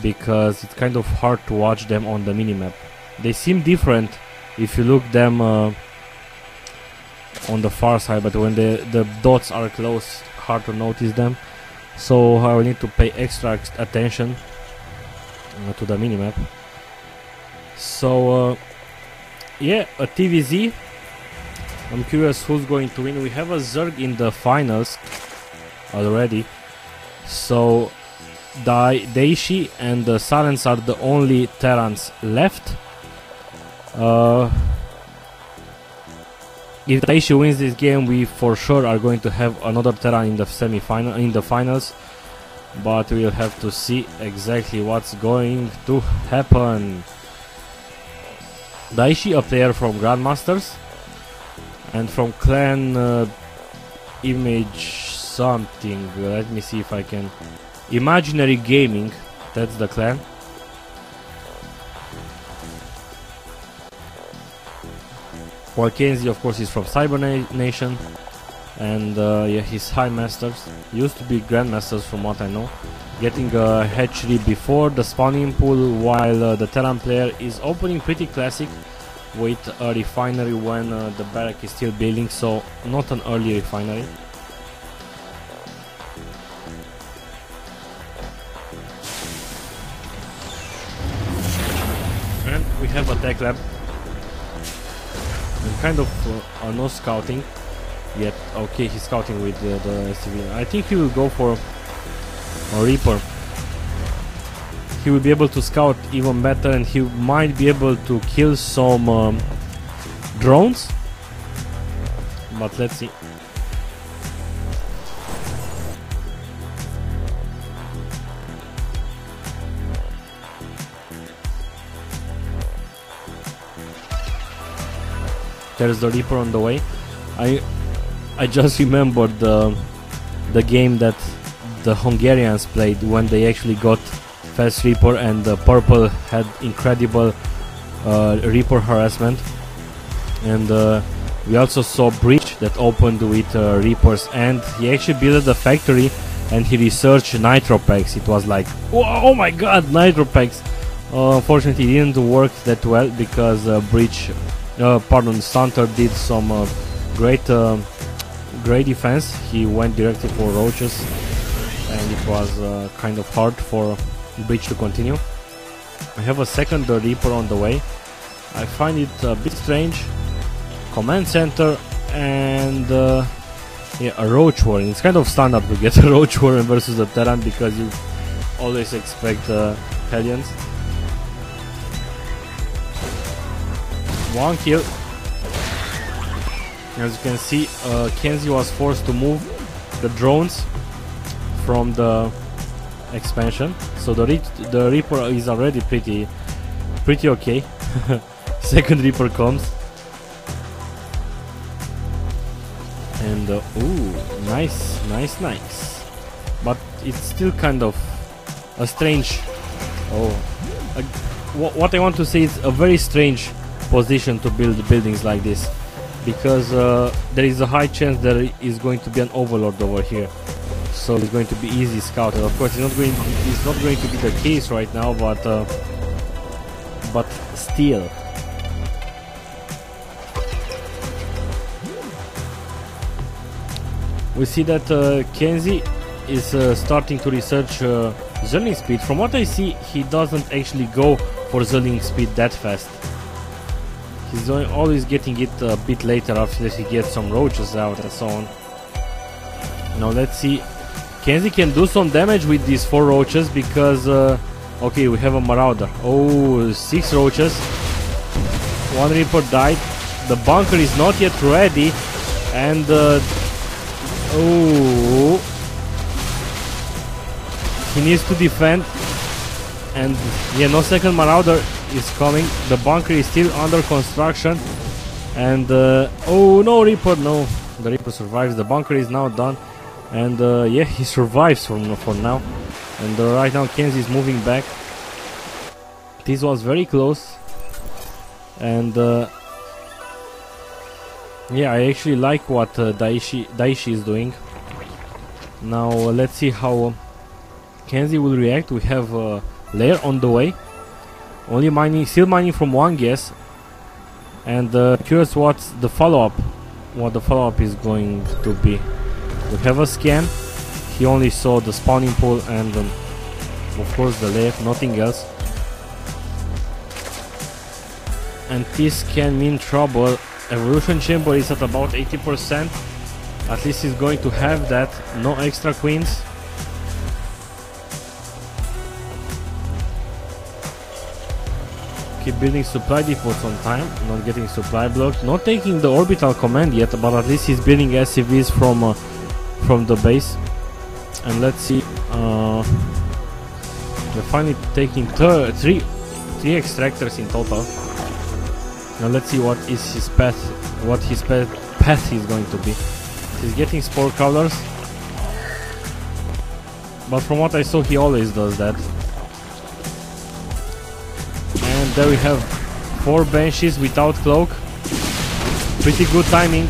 because it's kind of hard to watch them on the minimap. They seem different if you look them on the far side, but when the dots are close, hard to notice them. So I will need to pay extra attention to the minimap. So yeah, a TVZ. I'm curious who's going to win. We have a Zerg in the finals already. So Daishi and the Silence are the only Terrans left. If Daishi wins this game, we for sure are going to have another Terran in the semi-final, in the finals. But we'll have to see exactly what's going to happen. Daishi, a player from Grandmasters, and from Clan Image something. Let me see if I can. Imaginary Gaming, that's the clan. While Kenzie, of course, is from Cyber Nation, and yeah, he's High Masters. Used to be Grandmasters, from what I know. Getting a hatchery before the spawning pool, while the Terran player is opening pretty classic with a refinery when the barrack is still building, so not an early refinery. And we have a tech lab. And kind of no scouting yet. Okay, he's scouting with the SCV. I think he will go for a Reaper. He will be able to scout even better, and he might be able to kill some drones. But let's see. There's the Reaper on the way. I just remembered the game that the Hungarians played when they actually got Fast Reaper, and the purple had incredible Reaper harassment. And we also saw Breach that opened with Reapers, and he actually built a factory and he researched nitro packs. It was like, oh my god, nitro packs. Unfortunately, it didn't work that well because Breach, Stunter did some great defense. He went directly for roaches, and it was kind of hard for Breach to continue. I have a second Reaper on the way. I find it a bit strange. Command center and yeah, a roach warren. It's kind of standard to get a roach warren versus a Terran because you always expect Hellions. One kill. As you can see, Kenzie was forced to move the drones from the expansion, so the Reaper is already pretty okay. Second Reaper comes, and ooh, nice, but it's still kind of a strange. What I want to say is a very strange position to build buildings like this, because there is a high chance there is going to be an overlord over here, so it's going to be easy scouted. Of course, it's not going to be the case right now, but still. We see that Kenzie is starting to research Zerling speed. From what I see, he doesn't actually go for Zerling speed that fast. He's always getting it a bit later after he gets some roaches out and so on. Now let's see. Kenzie can do some damage with these 4 roaches because okay, we have a Marauder. Oh, 6 roaches. 1 Reaper died. The bunker is not yet ready, and oh, he needs to defend. And yeah, no second Marauder is coming. The bunker is still under construction, and oh no, Reaper, no, the Reaper survives. The bunker is now done, and yeah, he survives for now. And right now Kenzie is moving back. This was very close, and Yeah, I actually like what Daishi is doing. Now let's see how Kenzie will react. We have Lair on the way. Only mining, still mining from one guess. And curious what's the follow-up. What the follow-up is going to be. We have a scan. He only saw the spawning pool and of course the Lair, nothing else. And this can mean trouble. Evolution chamber is at about 80%. At least he's going to have that. No extra queens. Keep building supply depots on time. Not getting supply blocks. Not taking the orbital command yet, but at least he's building SCVs from the base. And let's see. We're finally taking three extractors in total. Now let's see what is his path. What his path is going to be. He's getting spore colors, but from what I saw, he always does that. And there we have 4 banshees without cloak. Pretty good timing.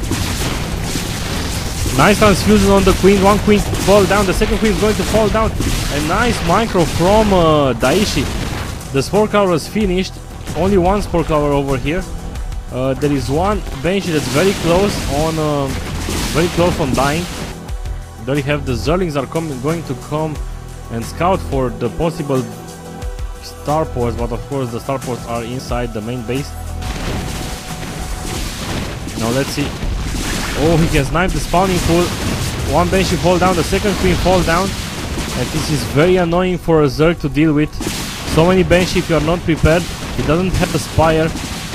Nice transfusion on the queen. One queen fall down. The second queen is going to fall down. A nice micro from Daishi. The spore color is finished. Only one spore color over here. There is one banshee that's very close on dying. There you have the Zerlings are going to come and scout for the possible starports, but of course the starports are inside the main base. Now let's see. Oh, he can snipe the spawning pool. One banshee fall down, the second queen fall down, and this is very annoying for a Zerg to deal with. So many banshee if you are not prepared. He doesn't have a spire.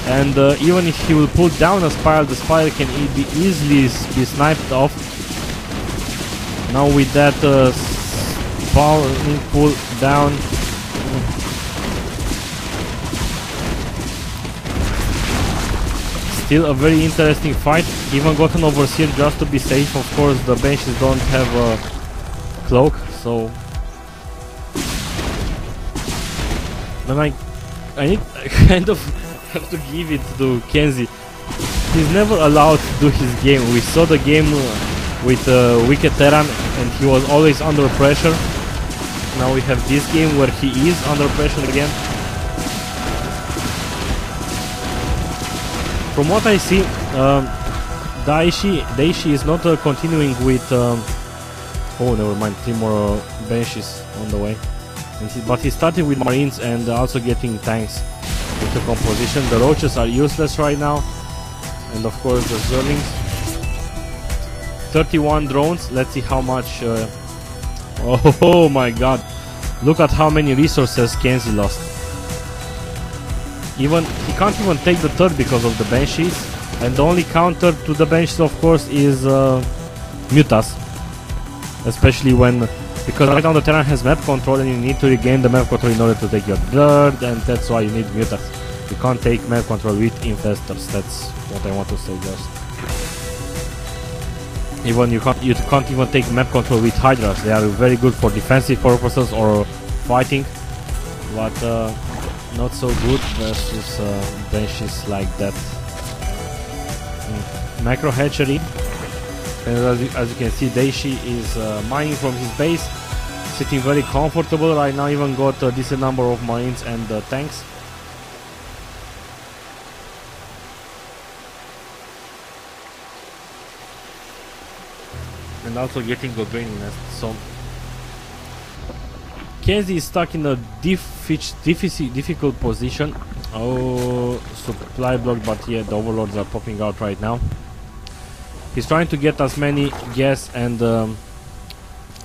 And even if he will put down a spire, the spire can be easily be sniped off. Now with that spawning pool down. Still a very interesting fight. Even got an overseer just to be safe. Of course the banshees don't have a cloak, so then I need kind of have to give it to Kenzie. He's never allowed to do his game. We saw the game with Wicked Terran and he was always under pressure. Now we have this game where he is under pressure again. From what I see, Daishi is not continuing with oh, never mind, 3 more banshees on the way. But he started with marines and also getting tanks with the composition. The roaches are useless right now, and of course the Zerlings. 31 drones. Let's see how much. Oh my god! Look at how many resources Kenzie lost. He can't even take the third because of the banshees, and the only counter to the banshees, of course, is Mutas. Especially because right now the Terran has map control and you need to regain the map control in order to take your third, and that's why you need Mutas. You can't take map control with infestors. That's what I want to say just. Even you can't even take map control with Hydras. They are very good for defensive purposes or fighting, but not so good versus banshees like that. Macro hatchery. And as you can see, Daishi is mining from his base, sitting very comfortable right now. Even got a decent number of marines and tanks. And also getting a draining nest. So Kenzie is stuck in a difficult position. Oh, supply block, but yeah, the overlords are popping out right now. He's trying to get as many gas and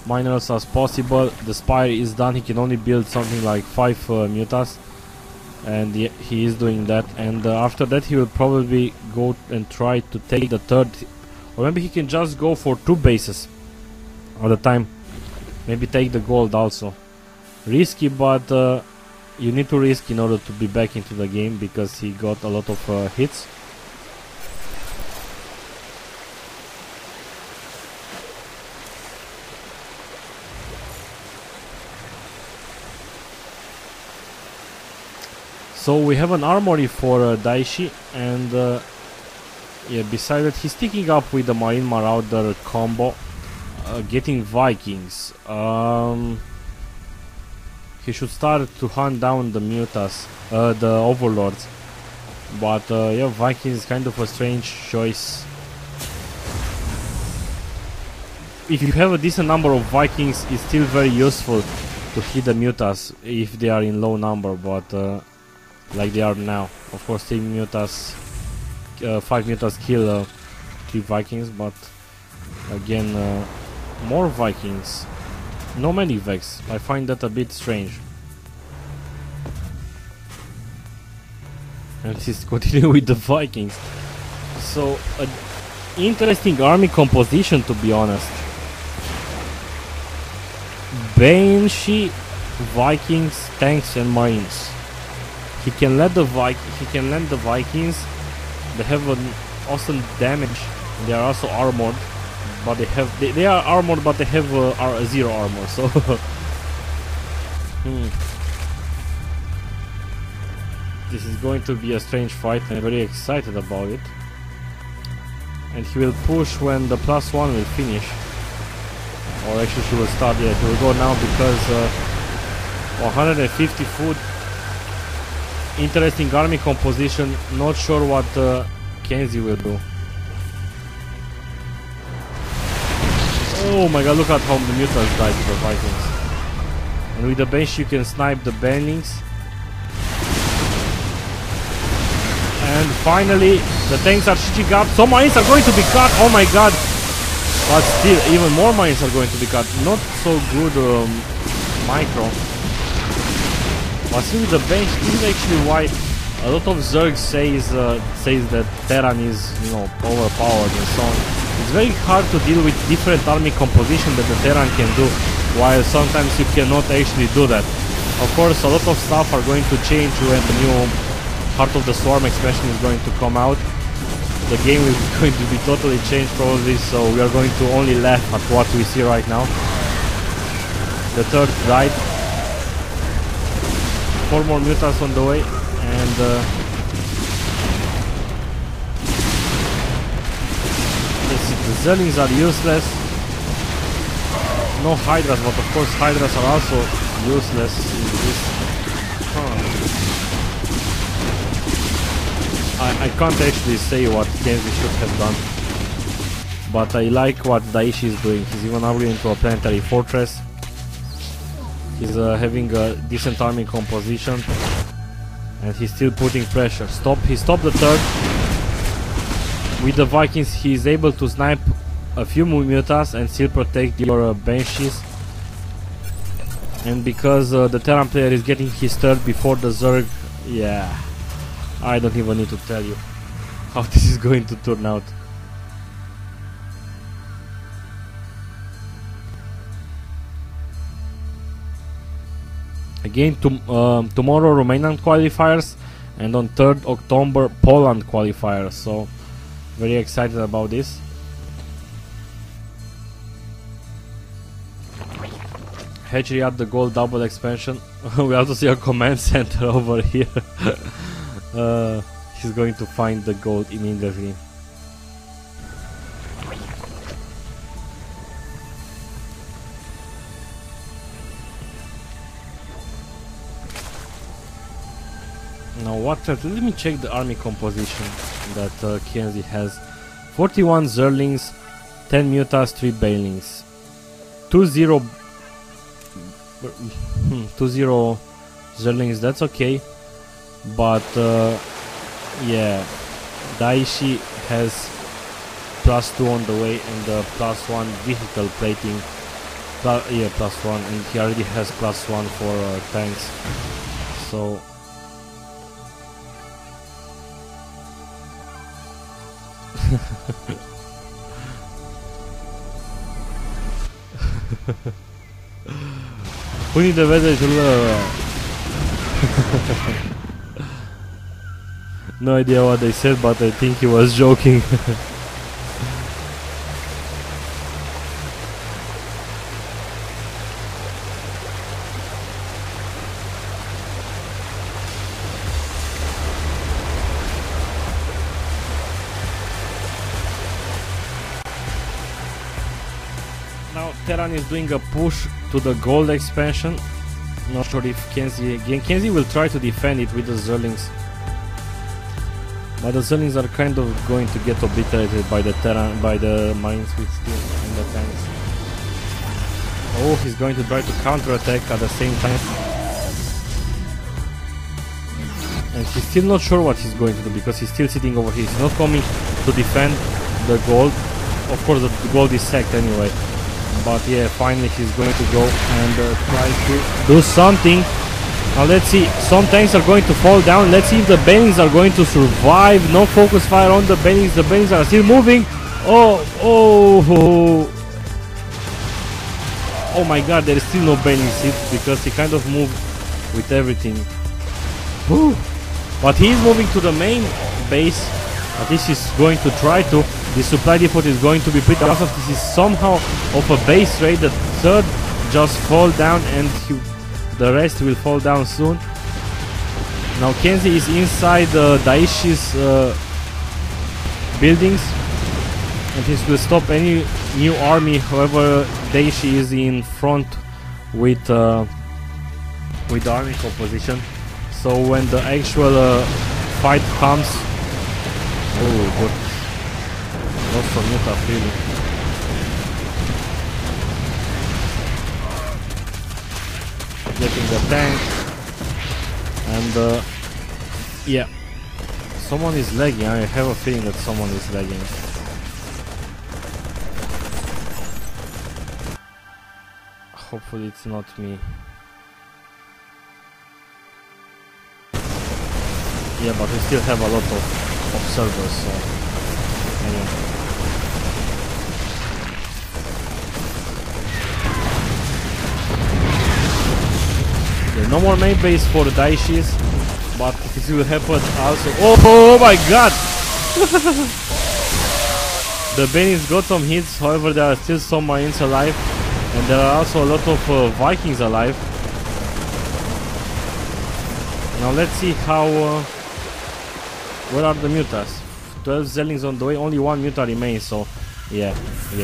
miners as possible. The spire is done. He can only build something like 5 mutas, and he is doing that. And after that he will probably go and try to take the third, or maybe he can just go for 2 bases at a time. Maybe take the gold also. Risky, but you need to risk in order to be back into the game, because he got a lot of hits. So we have an armory for Daishi, and Yeah, besides that, he's sticking up with the Marine Marauder combo, getting Vikings. He should start to hunt down the Mutas, the Overlords. But yeah, Vikings is kind of a strange choice. If you have a decent number of Vikings, it's still very useful to hit the Mutas if they are in low number, but like they are now. Of course, 5 Mutas kill 3 Vikings, but again, more Vikings. No many Vex. I find that a bit strange. And he's continuing with the Vikings. So, an interesting army composition, to be honest. Banshee, Vikings, tanks, and Marines. He can let the Vikings. They have an awesome damage. They are also armored, but they are armored, but they have 0 armor. So, this is going to be a strange fight. I'm very excited about it. And he will push when the +1 will finish. Or actually he will start, yeah, he will go now because 150 food. Interesting army composition. Not sure what Kenzie will do. Oh my god, look at how the Mutants died to the Vikings. And with the Banshee you can snipe the Banlings. And finally, the tanks are stitching up. Some Marines are going to be cut, oh my god. But still, even more Marines are going to be cut. Not so good micro. But see, with the bench, this is actually why a lot of Zerg says that Terran is, you know, overpowered and so on. It's very hard to deal with different army composition that the Terran can do, while sometimes you cannot actually do that. Of course, a lot of stuff are going to change when the new Heart of the Swarm expansion is going to come out. The game is going to be totally changed probably, so we are going to only laugh at what we see right now. The third died. 4 more Mutas on the way, and let's see, the Zerlings are useless. No Hydras, but of course Hydras are also useless in this. I can't actually say what Kenzie should have done, but I like what Daishi is doing. He's even upgrading to a planetary fortress. He's having a decent army composition, and he's still putting pressure. He stopped the third. With the Vikings, he is able to snipe a few Mutas and still protect your Banshees. And because the Terran player is getting his third before the Zerg, yeah, I don't even need to tell you how this is going to turn out. Again, tomorrow Romanian qualifiers, and on 3rd October Poland qualifiers, so very excited about this. Hatchery at the gold double expansion. We also see a command center over here. He's going to find the gold immediately. Now let me check the army composition that Kenzie has. 41 Zerlings, 10 Mutas, 3 Banelings. 2-0 Zerlings, that's okay. But yeah, Daishi has +2 on the way and the +1 vehicle plating. Yeah, +1, and he already has +1 for tanks. So Puni de vede No idea what they said, but I think he was joking. Now Terran is doing a push to the gold expansion. Not sure if Kenzie again. Kenzie will try to defend it with the Zerlings. But the Zerlings are kind of going to get obliterated by the Terran, by the Marines with steel and the tanks. Oh, he's going to try to counterattack at the same time. And he's still not sure what he's going to do because he's still sitting over here. He's not coming to defend the gold. Of course, the gold is sacked anyway. But yeah, finally he's going to go and try to do something. Now let's see. Some tanks are going to fall down. Let's see if the Bennings are going to survive. No focus fire on the Bennings. The Bennings are still moving. Oh my god, there is still no Bennings hit because he kind of moved with everything. Whew. But he is moving to the main base. At least he's going to try to. The supply depot is going to be pretty awesome. This is somehow of a base raid. The third just fall down and the rest will fall down soon. Now Kenzie is inside Daishi's buildings and this will stop any new army. However, Daishi is in front with the army composition. So when the actual fight comes, oh god. Lost from Utah, really. Getting the tank. And yeah. Someone is lagging. I have a feeling that someone is lagging. Hopefully it's not me. Yeah, but we still have a lot of observers, so anyway. No more main base for the Daishis, but this will happen also. Oh my god! The Bennings got some hits, however there are still some Marines alive, and there are also a lot of Vikings alive. Now let's see how... where are the Mutas? 12 Zerlings on the way, only one Muta remains, so yeah.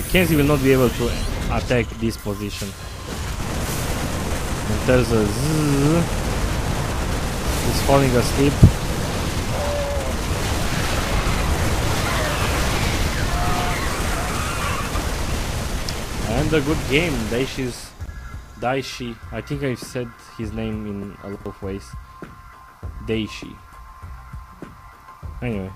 Kenzie will not be able to attack this position. And there's a Zzz. He's falling asleep. And a good game. Daishi. I think I've said his name in a lot of ways. Daishi. Anyway.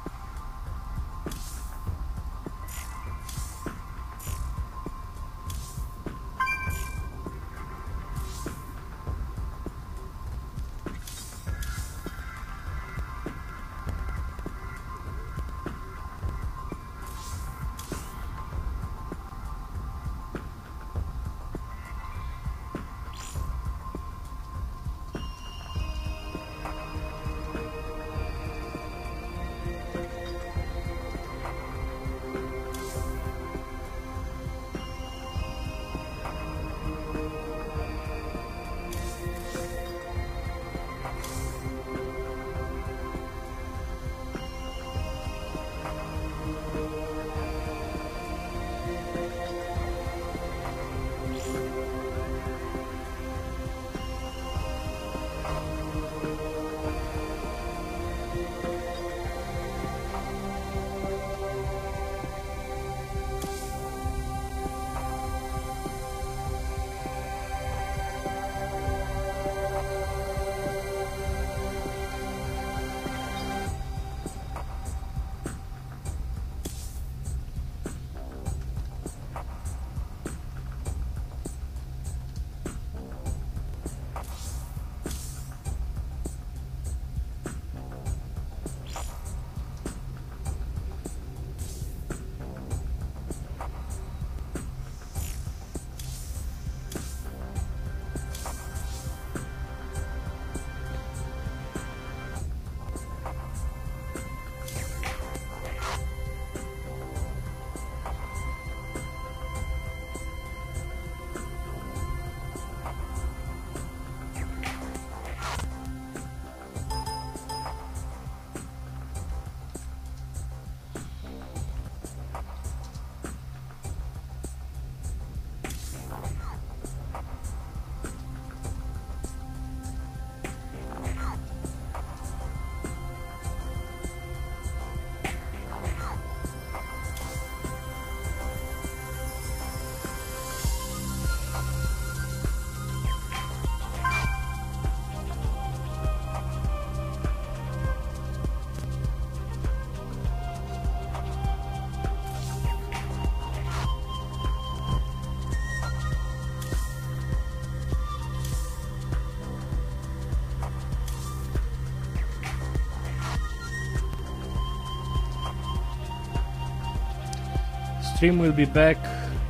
stream will be back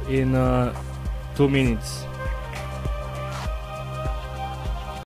in 2 minutes.